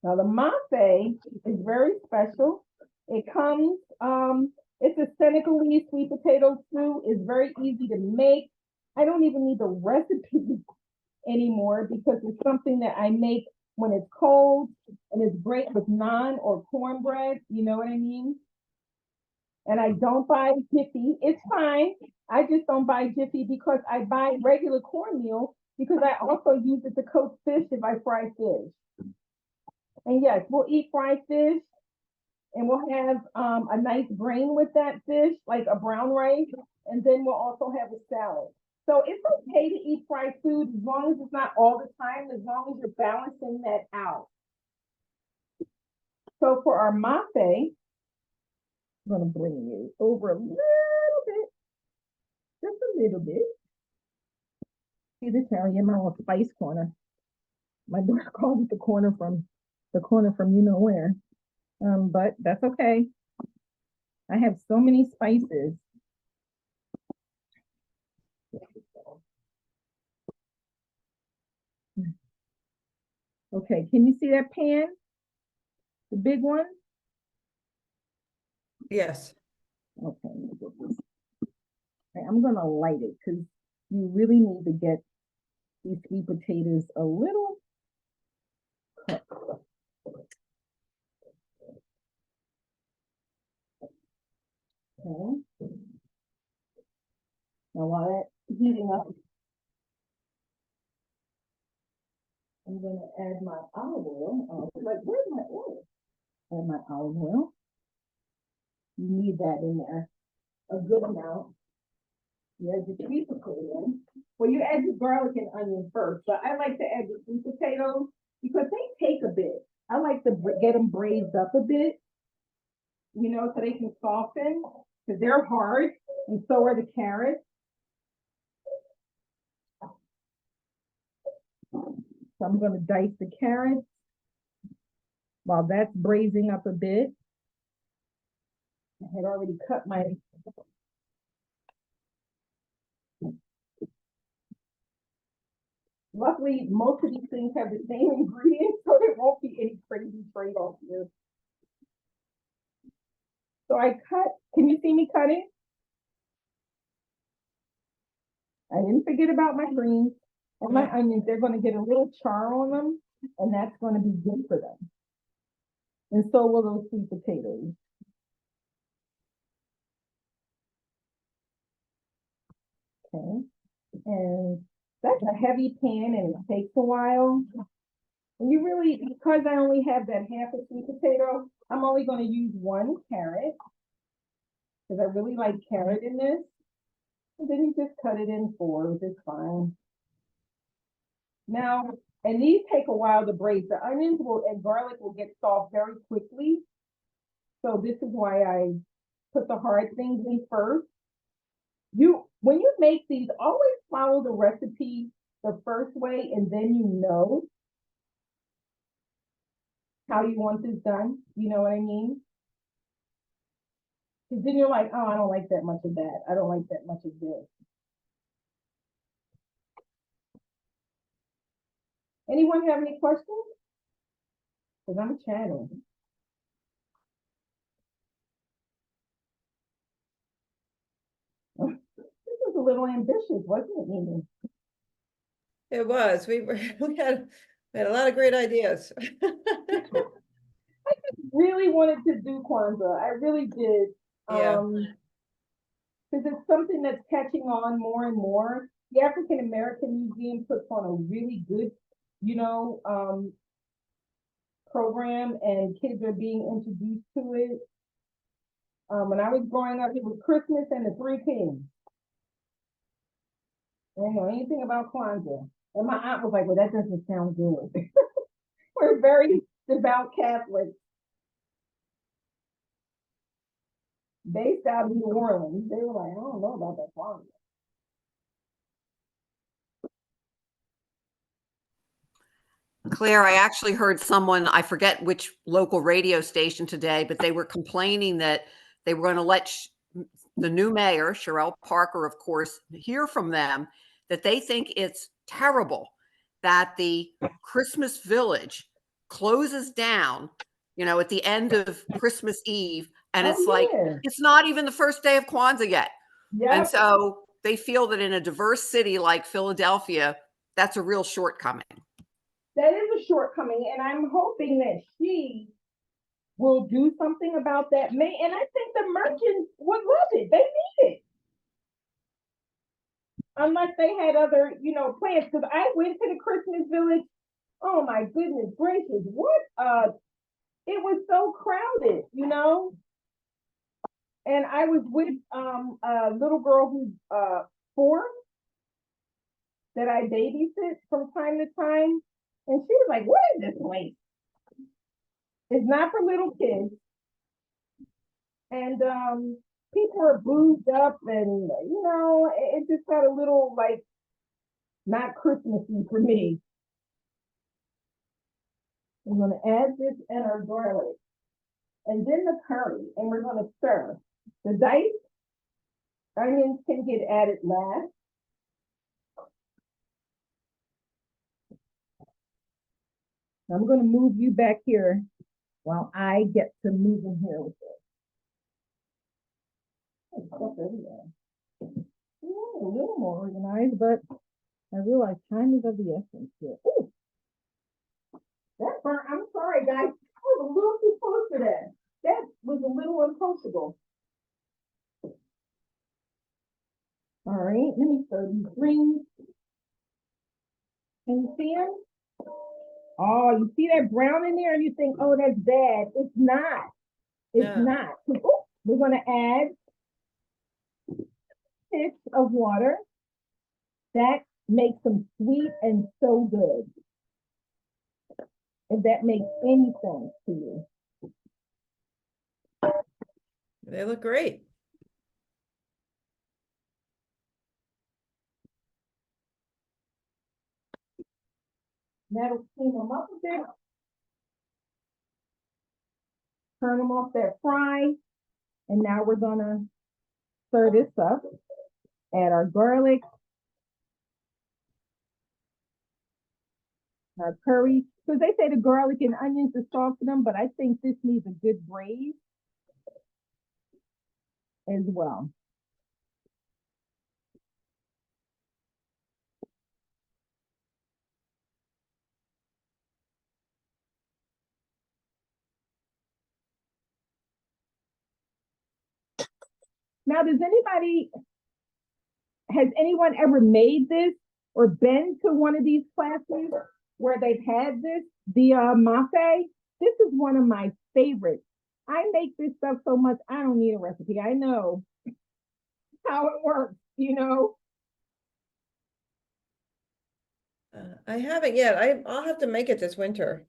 Now the mafe is very special. It comes, it's a Senegalese sweet potato stew. It's very easy to make. I don't even need the recipe anymore because it's something that I make when it's cold, and it's great with naan or cornbread. You know what I mean? And I don't buy Jiffy. It's fine. I just don't buy Jiffy because I buy regular cornmeal because I also use it to coat fish if I fry fish. And yes, we'll eat fried fish, and we'll have a nice grain with that fish, like a brown rice, and then we'll also have a salad. So it's okay to eat fried food as long as it's not all the time, as long as you're balancing that out. So for our mafe, I'm gonna bring you over a little bit, just a little bit. See this area, my little spice corner. My daughter calls it the corner from you know where. But that's okay. I have so many spices. Okay, can you see that pan? The big one? Yes. Okay, let me get this. Okay, I'm gonna light it because you really need to get these sweet potatoes a little cooked. Okay. Now while that's heating up, I'm gonna add my olive oil. Oh, like, where's my oil? Add my olive oil. You need that in there, a good amount. You add the sweet potato. Well, you add the garlic and onion first, but I like to add the sweet potatoes because they take a bit. I like to get them braised up a bit, so they can soften because they're hard, and so are the carrots. So I'm going to dice the carrots while that's braising up a bit. I had already cut my. Luckily, most of these things have the same ingredients, so there won't be any crazy trade-off here. So I cut. Can you see me cutting? I didn't forget about my greens and my onions. They're going to get a little char on them, and that's going to be good for them. And so will those sweet potatoes. Okay. And that's a heavy pan, and it takes a while. And you really, because I only have that half a sweet potato, I'm only going to use one carrot because I really like carrot in this. And then you just cut it in fours. It's fine. Now, and these take a while to braise. The onions and garlic will get soft very quickly. So this is why I put the hard things in first. When you make these, always follow the recipe the first way, and then you know how you want this done. You know what I mean? Because then you're like, oh, I don't like that much of that. I don't like that much of this. Anyone have any questions? Because I'm chatting. This was a little ambitious, wasn't it, Mimi? It was. We had a lot of great ideas. Really wanted to do Kwanzaa. I really did. Yeah. because it's something that's catching on more and more. The African American Museum puts on a really good, program, and kids are being introduced to it. When I was growing up, it was Christmas and the Three Kings. I didn't know anything about Kwanzaa. And my aunt was like, well, that doesn't sound good. We're very devout Catholics based out of New Orleans. They were like, I don't know about that Kwanzaa. Claire, I actually heard someone, I forget which local radio station today, but they were complaining that they were going to let the new mayor, Sherelle Parker, of course, hear from them that they think it's terrible that the Christmas Village closes down, at the end of Christmas Eve. And it's like, it's not even the first day of Kwanzaa yet. Yep. And so they feel that in a diverse city like Philadelphia, that's a real shortcoming. That is a shortcoming, and I'm hoping that she will do something about that. And I think the merchants would love it. They need it. Unless they had other, plans. Because I went to the Christmas Village. Oh my goodness gracious. What it was so crowded, And I was with a little girl who's 4 that I babysit from time to time. And she was like, what is this place? It's not for little kids. And people are boozed up and, it just got a little like not Christmassy for me. I'm going to add this and our garlic. And then the curry. And we're going to stir. The diced onions can get added last. I'm going to move you back here while I get to move in here with it. A little more organized, but I realize time is of the essence here. Ooh, that burnt. I'm sorry, guys. I was a little too close to that. That was a little uncomfortable. All right, let me throw these greens. Can you see them? Oh, you see that brown in there and you think, oh, that's bad. It's not. It's not. Ooh, we're going to add 6 of water. That makes them sweet and so good. If that makes any sense to you. They look great. That'll steam them up a bit. Turn them off that fry. And now we're gonna stir this up. Add our garlic. Our curry. Because they say the garlic and onions to soften them, but I think this needs a good braise as well. Now, has anyone ever made this or been to one of these classes where they've had this, the mafe? This is one of my favorites. I make this stuff so much, I don't need a recipe. I know how it works, I haven't yet. I'll have to make it this winter.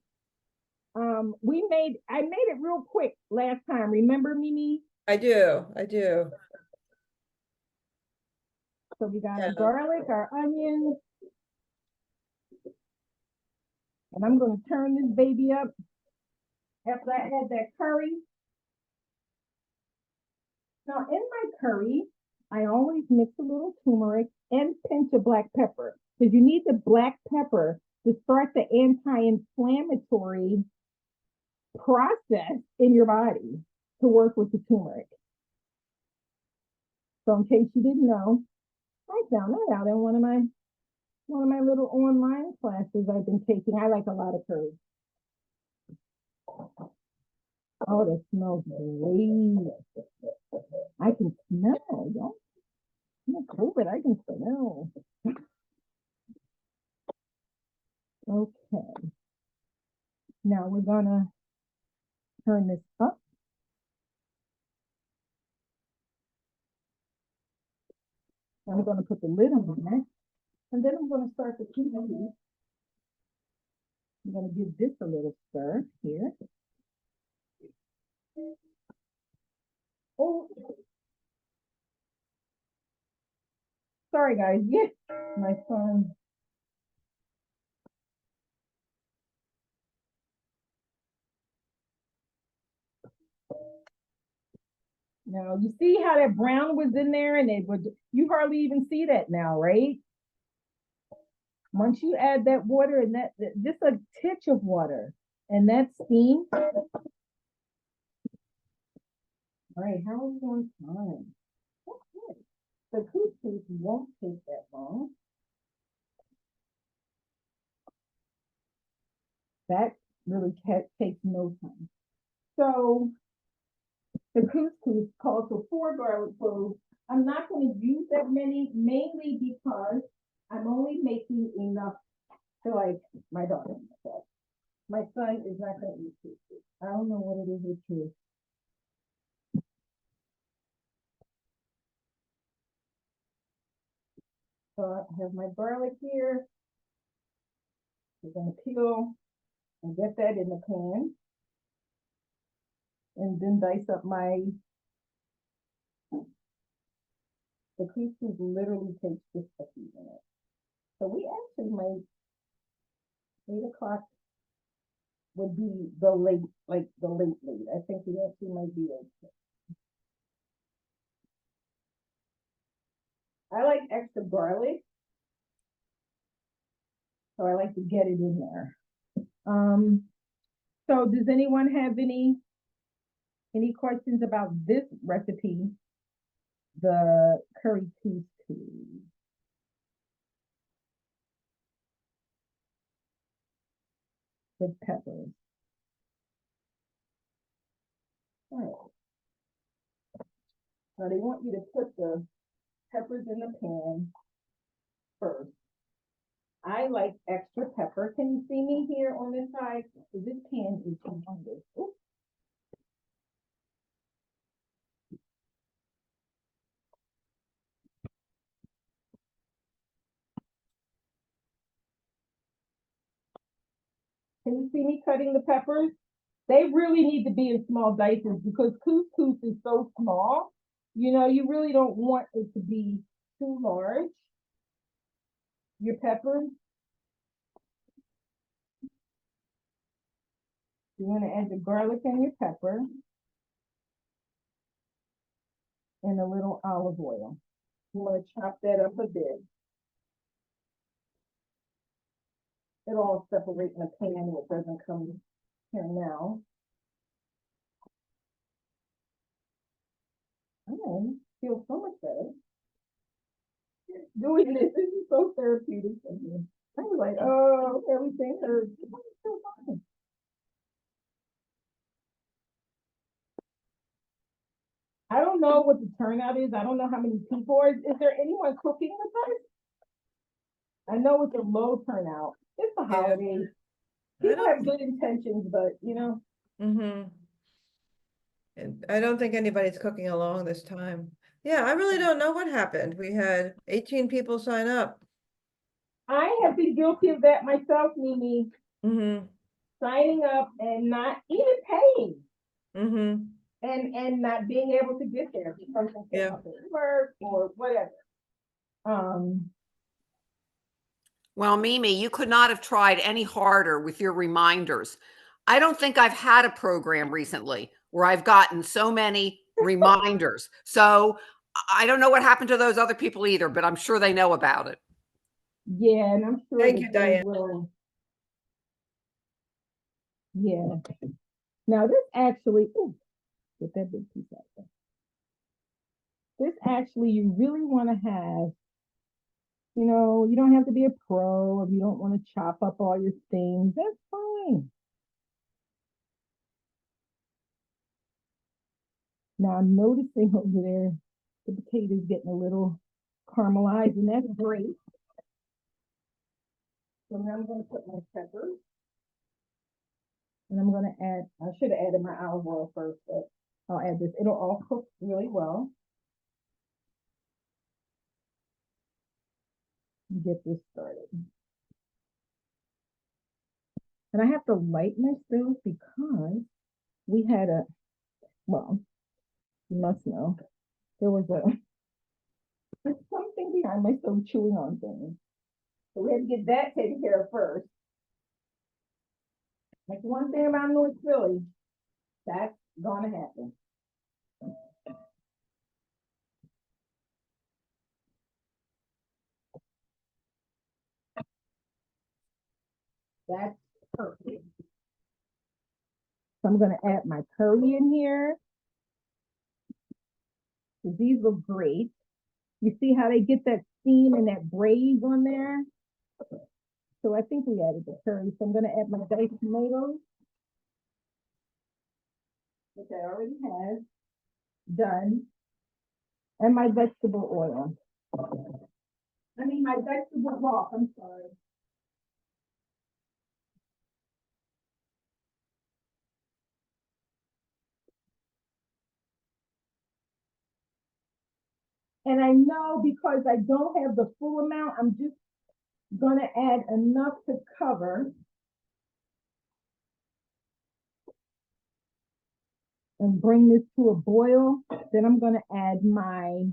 I made it real quick last time. Remember, Mimi? I do. So we got our garlic, our onions. And I'm going to turn this baby up after I add that curry. Now in my curry, I always mix a little turmeric and pinch of black pepper because you need the black pepper to start the anti-inflammatory process in your body to work with the turmeric. So in case you didn't know, I found that out in one of my little online classes I've been taking. I like a lot of curry. Oh, that smells great. I can smell, don't COVID, I can say no. Okay. Now we're gonna turn this up. I'm gonna put the lid on there, and then I'm gonna start the tea. I'm gonna give this a little stir here. Oh, sorry guys. Yes, my phone. Now you see how that brown was in there, and it would. You hardly even see that now, right? Once you add that water and that just a titch of water and that steam. All right, how are we on time? Okay. The couscous won't take that long. That really takes no time. So the couscous calls for 4 garlic cloves. I'm not going to use that many, mainly because I'm only making enough to like my daughter. My son is not going to eat couscous. I don't know what it is with you. So I have my garlic here. We're going to peel and get that in the pan. And then dice up the couscous literally takes just a few minutes. So we actually might, 8 o'clock would be the late, like the late. I think we actually might be okay. I like extra garlic. So I like to get it in there. So does anyone have any questions about this recipe? The curry couscous with peppers. All right. Now they want you to put the peppers in the pan first. I like extra pepper. Can you see me here on this side? So this pan is humongous. Oops. Can you see me cutting the peppers? They really need to be in small dices because couscous is so small. You know, you really don't want it to be too large. Your peppers. You want to add the garlic and your pepper and a little olive oil. You want to chop that up a bit. It'll all separate in a pan. It doesn't come here now. Oh, feels so much better. Doing this is so therapeutic for me. I was like, oh, everything hurts. It's so fine. I don't know what the turnout is. I don't know how many people are. Is there anyone cooking with us? I know it's a low turnout. It's the holidays. People have good intentions, but you know. Mm-hmm. And I don't think anybody's cooking along this time. Yeah, I really don't know what happened. We had 18 people sign up. I have been guilty of that myself, Mimi. Mm-hmm. Signing up and not even paying. Mm-hmm. And not being able to get there because of Yeah. work or whatever. Well, Mimi, you could not have tried any harder with your reminders. I don't think I've had a program recently where I've gotten so many reminders. So I don't know what happened to those other people either, but I'm sure they know about it. Yeah, and I'm sure Thank you, Diane. will. Yeah. Now this actually, get that big piece out there. This actually, you really want to have, you know, you don't have to be a pro if you don't want to chop up all your things. That's fine. Now I'm noticing over there, the potatoes getting a little caramelized, and that's great. So now I'm gonna put my peppers. And I'm gonna add, I should have added my olive oil first, but I'll add this. It'll all cook really well. Get this started. And I have to light my stove because we had well, you must know, there was there's something behind my stove chewing on things. So we had to get that taken care of first. Like one thing about North Philly, that's gonna happen. That's perfect. So I'm gonna add my curry in here. So these look great. You see how they get that steam and that braise on there? So I think we added the curry. So I'm gonna add my diced tomatoes, which I already have done, and my vegetable oil. I mean my vegetable broth, I'm sorry. And I know because I don't have the full amount, I'm just gonna add enough to cover. And bring this to a boil. Then I'm gonna add my,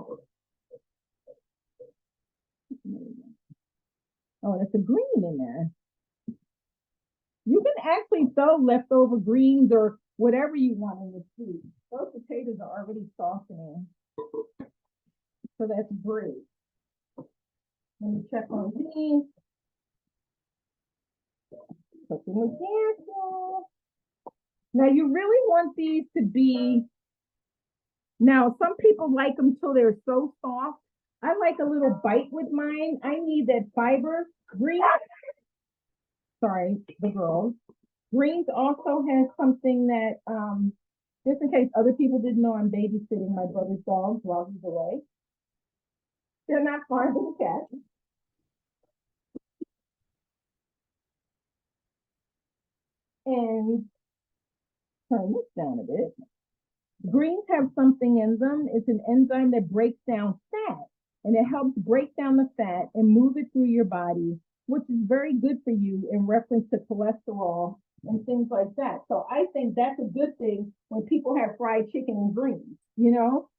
oh, that's a green in there. You can actually throw leftover greens or whatever you want in the soup. Those potatoes are already softening. So that's great. Let me check on these. Cooking with gas off. Now you really want these to be, now some people like them till they're so soft. I like a little bite with mine. I need that fiber. Green, sorry, the girls. Greens also has something that, just in case other people didn't know, I'm babysitting my brother's dogs while he's away. They're not farming cats. And turn this down a bit. Greens have something in them. It's an enzyme that breaks down fat, and it helps break down the fat and move it through your body, which is very good for you in reference to cholesterol and things like that. So I think that's a good thing when people have fried chicken and greens, you know?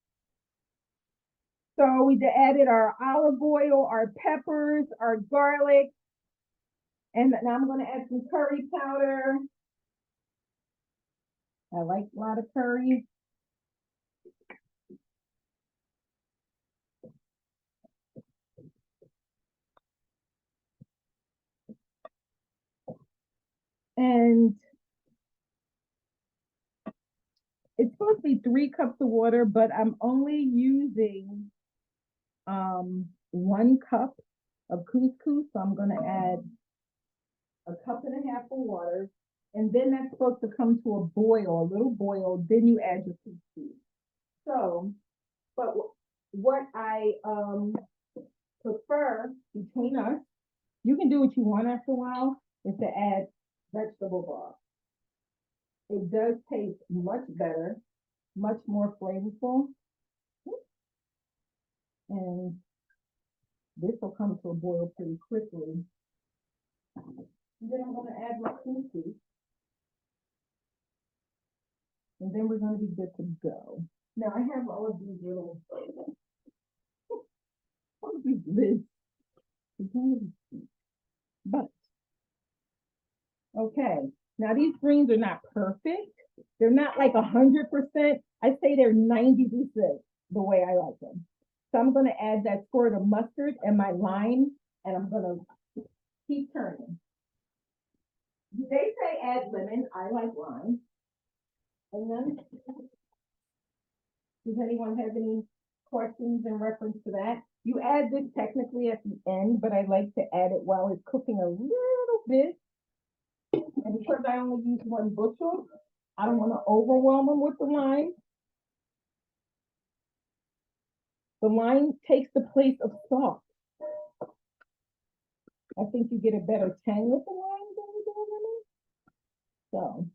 So we added our olive oil, our peppers, our garlic, and now I'm gonna add some curry powder. I like a lot of curry. And it's supposed to be 3 cups of water, but I'm only using 1 cup of couscous. So I'm gonna add 1.5 cups of water, and then that's supposed to come to a boil, a little boil, then you add your couscous. So, but what I prefer between us, you can do what you want after a while, is to add vegetable broth. It does taste much better, much more flavorful. And this will come to a boil pretty quickly. And then I'm going to add my couscous. And then we're going to be good to go. Now I have all of these little, all of these lids. But, okay. Now these greens are not perfect. They're not like 100%. I'd say they're 90% the way I like them. So I'm going to add that squirt of mustard and my lime, and I'm going to keep turning. They say add lemon. I like lime. And then, does anyone have any questions in reference to that? You add this technically at the end, but I like to add it while it's cooking a little bit. And because I only use 1 bushel, I don't want to overwhelm them with the lime. The lime takes the place of salt. I think you get a better tang with the lime than you do with lemon.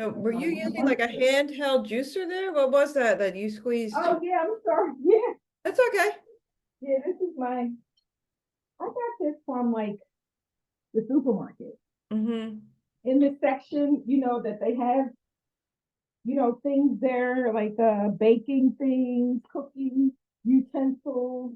So. Were you using like a handheld juicer there? What was that you squeezed? Oh yeah, I'm sorry. Yeah, That's okay. yeah. This is my. I got this from like the supermarket. Mm-hmm. In the section, that they have, things there like baking things, cooking utensils.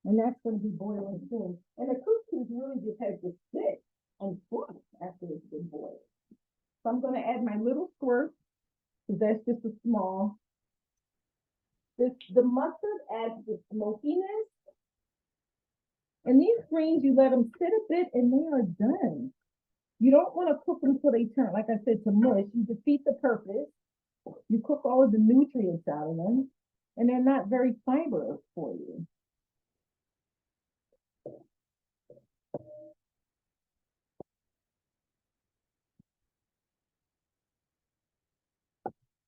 And that's going to be boiling soon. And the couscous really just has to sit and fluff after it's been boiled. So I'm going to add my little squirt, because that's just a small. The mustard adds the smokiness. And these greens, you let them sit a bit and they are done. You don't want to cook them until they turn, like I said, to mush. You defeat the purpose. You cook all of the nutrients out of them, and they're not very fibrous for you.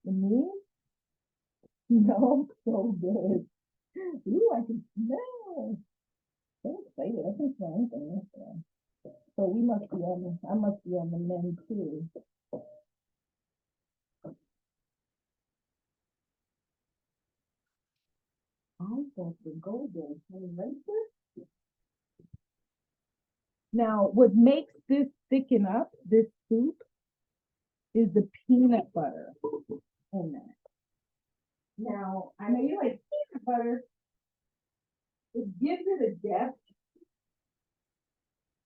And me? No, so good. Ooh, I can smell. So excited. I can smell anything. So we must be I must be on the menu too. I thought the golden right there. Now, what makes this thicken up, this soup, is the peanut butter in that. Now, I know you like peanut butter. It gives it a depth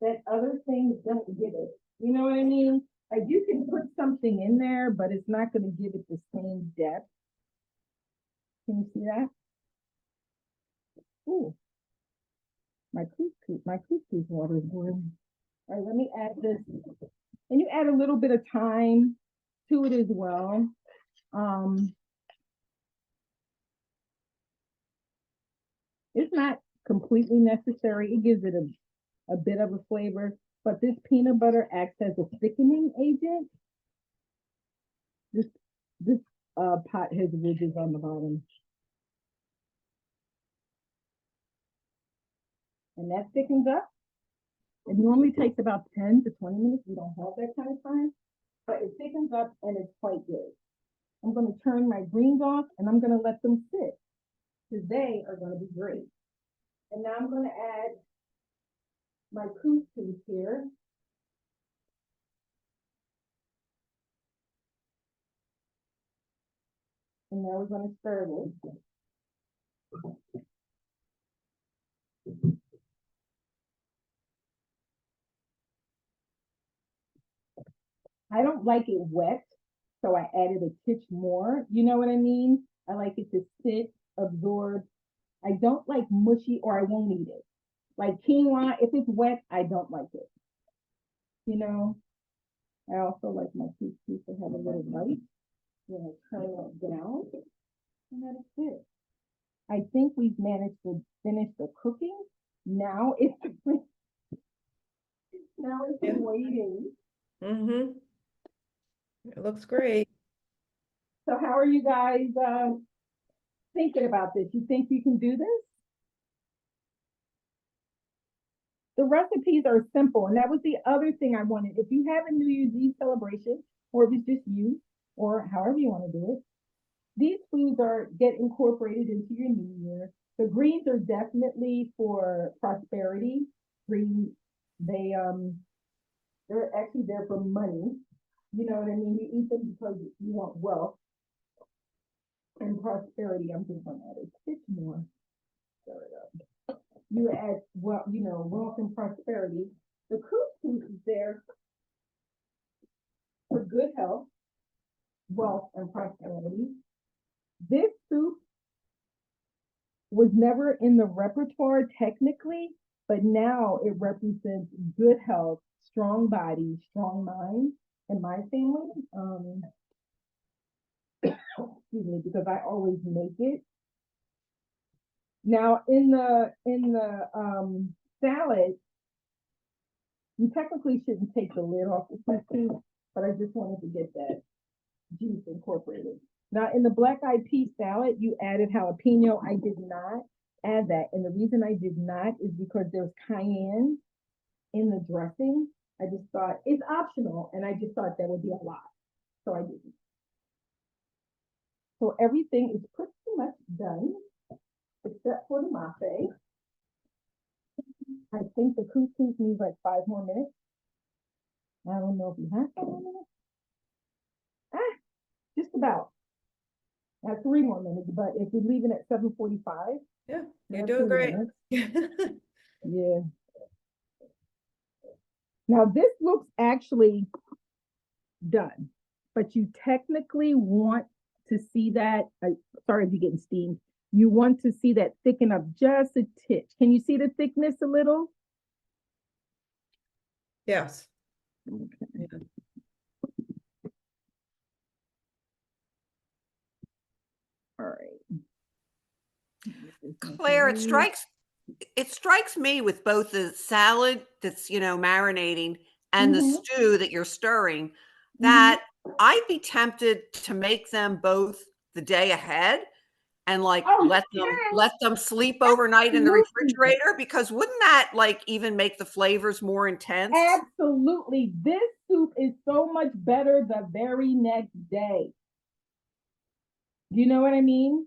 that other things don't give it. You know what I mean? Like you can put something in there, but it's not going to give it the same depth. Can you see that? Ooh, my couscous water is boiling. All right, let me add this. And you add a little bit of thyme to it as well. It's not completely necessary. It gives it a bit of a flavor, but this peanut butter acts as a thickening agent. This pot has ridges on the bottom. And that thickens up. It normally takes about 10 to 20 minutes. We don't have that kind of time, but it thickens up and it's quite good. I'm going to turn my greens off and I'm going to let them sit because they are going to be great. And now I'm going to add my couscous here. And now we're going to stir this. I don't like it wet, so I added a titch more. You know what I mean? I like it to sit, absorb. I don't like mushy or I won't eat it. Like quinoa, if it's wet, I don't like it. You know, I also like my couscous to have a little bite. Turn it down, and that's it. I think we've managed to finish the cooking. Now it's waiting. Mm-hmm. It looks great. So how are you guys thinking about this? You think you can do this? The recipes are simple, and that was the other thing I wanted. If you have a New Year's Eve celebration, or if it's just you, or however you want to do it, these foods get incorporated into your New Year. The greens are definitely for prosperity. Green, they're actually there for money. You know what I mean? You eat them because you want wealth and prosperity. I'm just gonna add a bit more. Stir it up. You add wealth and prosperity. The couscous is there for good health, wealth, and prosperity. This soup was never in the repertoire technically, but now it represents good health, strong body, strong mind in my family. Excuse me, because I always make it. Now in the salad, You technically shouldn't take the lid off the soup, but I just wanted to get that juice incorporated. Now, in the black eyed pea salad, you added jalapeno. I did not add that. And the reason I did not is because there's cayenne in the dressing. I just thought it's optional, and I just thought that would be a lot. So I didn't. So everything is pretty much done, except for the mafe. I think the couscous needs like 5 more minutes. I don't know if you have 5 more minutes. Just about. 3 more minutes, but if we're leaving at 7:45. Yeah, you're that's doing 3 great. minutes. Yeah. Now this looks actually done, but you technically want to see that. Sorry if you're getting steamed. You want to see that thicken up just a titch. Can you see the thickness a little? Yes. Okay. Yeah. All right. Claire, it strikes me with both the salad that's, marinating and the Mhm. stew that you're stirring that I'd be tempted to make them both the day ahead and like Oh, let them sleep overnight in the absolutely. refrigerator, because wouldn't that like even make the flavors more intense? Absolutely. This soup is so much better the very next day. Do you know what I mean?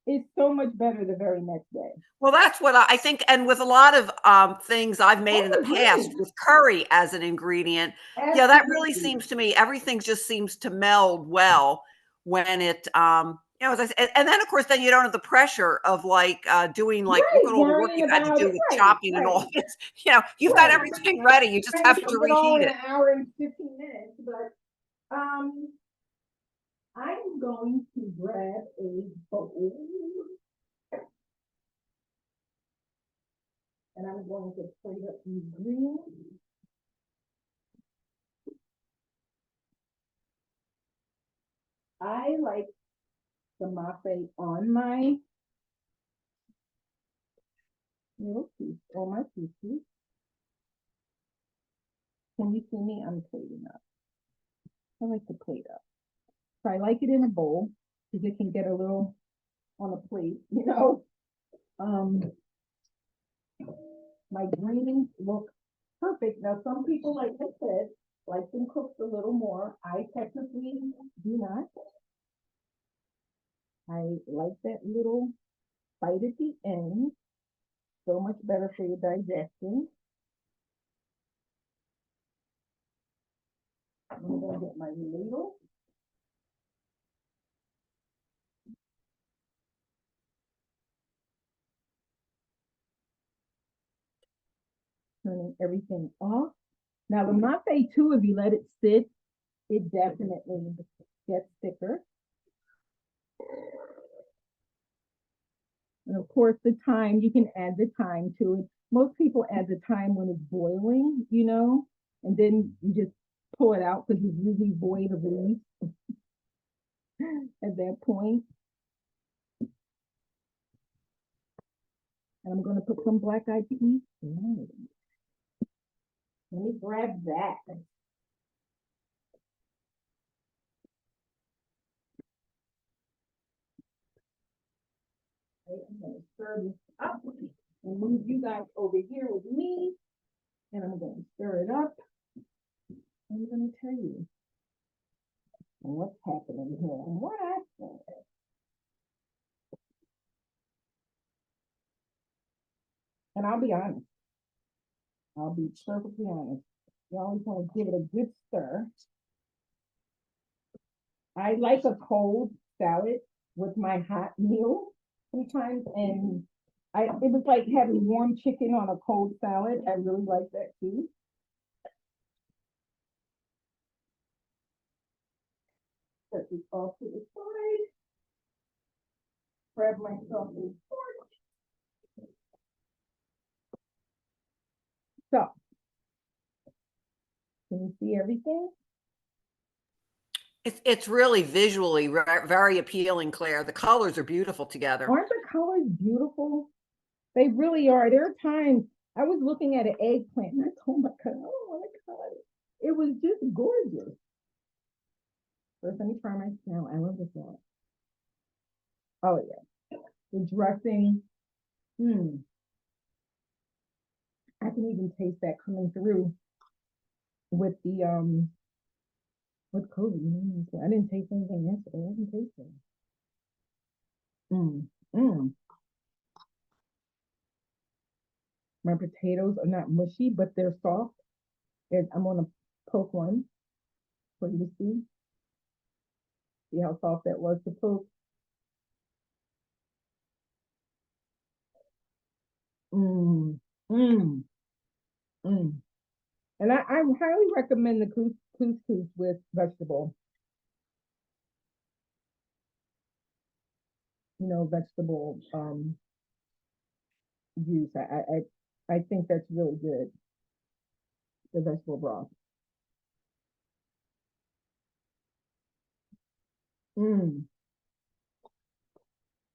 It's so much better the very next day. Well, that's what I think, and with a lot of things I've made in the past agree. with curry as an ingredient, yeah, that really Absolutely. seems to me, everything just seems to meld well when it, as I said, and then of course, then you don't have the pressure of like doing like, look Right, at all the work worrying you've had to about do it. with Right, chopping and right, all this. You've got right. everything ready. You just Trying have to to cook it all reheat in it. an hour and 15 minutes, but I'm going to grab a bowl and I'm going to plate up these greens. I like the mafe on my little piece, on my pieces. Can you see me? I'm plating up. I like to plate up. So I like it in a bowl because it can get a little on a plate, My greens look perfect. Now, some people, like I said, like them cooked a little more. I technically do not. I like that little bite at the end. So much better for your digestion. I'm gonna get my ladle. Turning everything off. Now the mafe too, if you let it sit, it definitely gets thicker. And of course, the time, you can add the time to it. Most people add the time when it's boiling, and then you just pull it out because it's usually void of leaves at that point. And I'm going to put some black eyed peas. Let me grab that. Okay, I'm going to stir this up and move you guys over here with me. And I'm going to stir it up. I'm going to tell you what's happening here and what I think. And I'll be honest. I'll be perfectly honest. You always want to give it a good stir. I like a cold salad with my hot meal sometimes, and it was like having warm chicken on a cold salad. I really like that too. Set this off to the side. Grab myself a fork. So, can you see everything? It's really visually very appealing, Claire. The colors are beautiful together. Aren't the colors beautiful? They really are. There are times I was looking at an eggplant and I told my cousin, I don't want it was just gorgeous. First, let me try my smell. I love this one. Oh yeah, the dressing. I can even taste that coming through with the with COVID. I didn't taste anything yesterday. I didn't taste it. My potatoes are not mushy, but they're soft. And I'm gonna poke one for you to see. See how soft that was to poke. Mmm, mmm, mmm. And I highly recommend the couscous with vegetable, vegetable juice. I think that's really good. The vegetable broth. Mmm.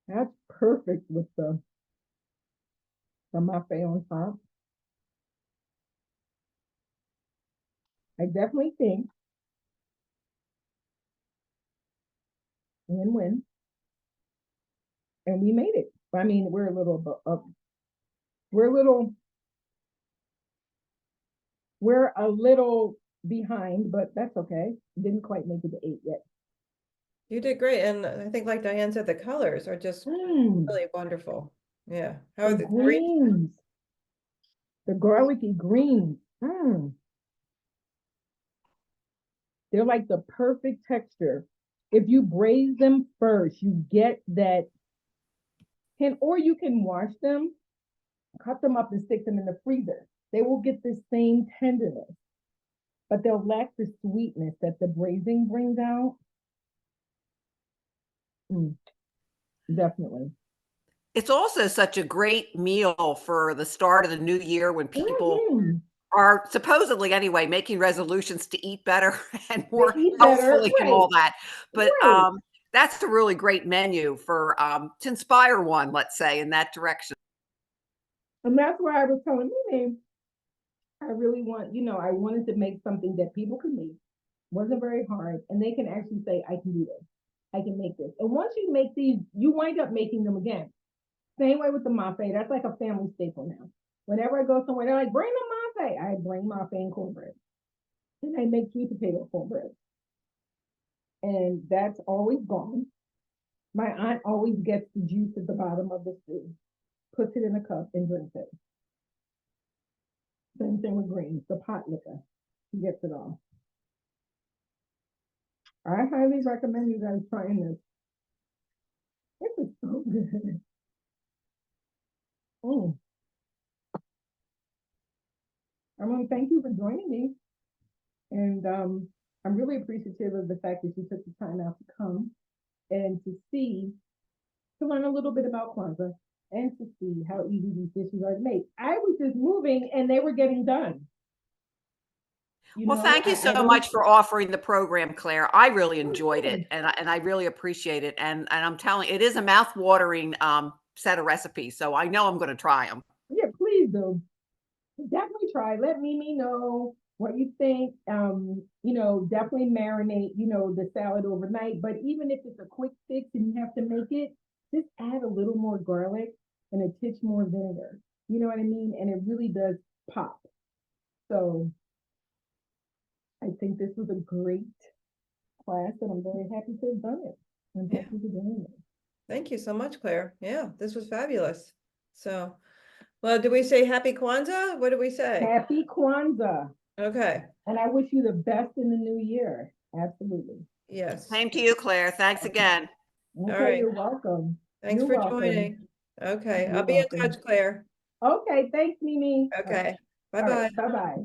That's perfect with the mafe on top. I definitely think win-win. And we made it. I mean, we're a little behind, but that's okay. Didn't quite make it to 8 yet. You did great. And I think like Diane said, the colors are just really wonderful. Yeah. How are The the green? greens, the garlicky greens. They're like the perfect texture. If you braise them first, you get that or you can wash them, cut them up and stick them in the freezer. They will get the same tenderness, but they'll lack the sweetness that the braising brings out. Definitely. It's also such a great meal for the start of the new year when people are supposedly anyway making resolutions to eat better and more eat better, healthfully and all that. But Right. that's a really great menu for to inspire one, let's say, in that direction. And that's why I was telling Mimi, I really I wanted to make something that people could make. Wasn't very hard, and they can actually say, I can do this. I can make this. And once you make these, you wind up making them again. Same way with the mafe. That's like a family staple now. Whenever I go somewhere, they're like, bring the mafe. I bring mafe and cornbread. And I make sweet potato cornbread. And that's always gone. My aunt always gets the juice at the bottom of the stew, puts it in a cup and drinks it. Same thing with greens, the pot liquor. He gets it all. I highly recommend you guys trying this. This is so good. I want to thank you for joining me. And I'm really appreciative of the fact that you took the time out to come and to learn a little bit about Kwanzaa and to see how easy these dishes are to make. I was just moving and they were getting done. Well, thank you so much for offering the program, Claire. I really enjoyed it, and I really appreciate it. And I'm telling you, it is a mouth-watering set of recipes, so I know I'm going to try them. Yeah, please do. Definitely try. Let Mimi know what you think. Definitely marinate, the salad overnight. But even if it's a quick fix and you have to make it, just add a little more garlic and a titch more vinegar. You know what I mean? And it really does pop. So I think this was a great class, and I'm very happy to have done it. And thank you for doing it. Thank you so much, Claire. Yeah, this was fabulous. So, well, do we say happy Kwanzaa? What do we say? Happy Kwanzaa. Okay. And I wish you the best in the new year. Absolutely. Yes. Same to you, Claire. Thanks again. Okay, All right. you're welcome. Thanks for joining. Okay, I'll be in touch, Claire. Okay, thanks, Mimi. Okay, bye-bye. Bye-bye.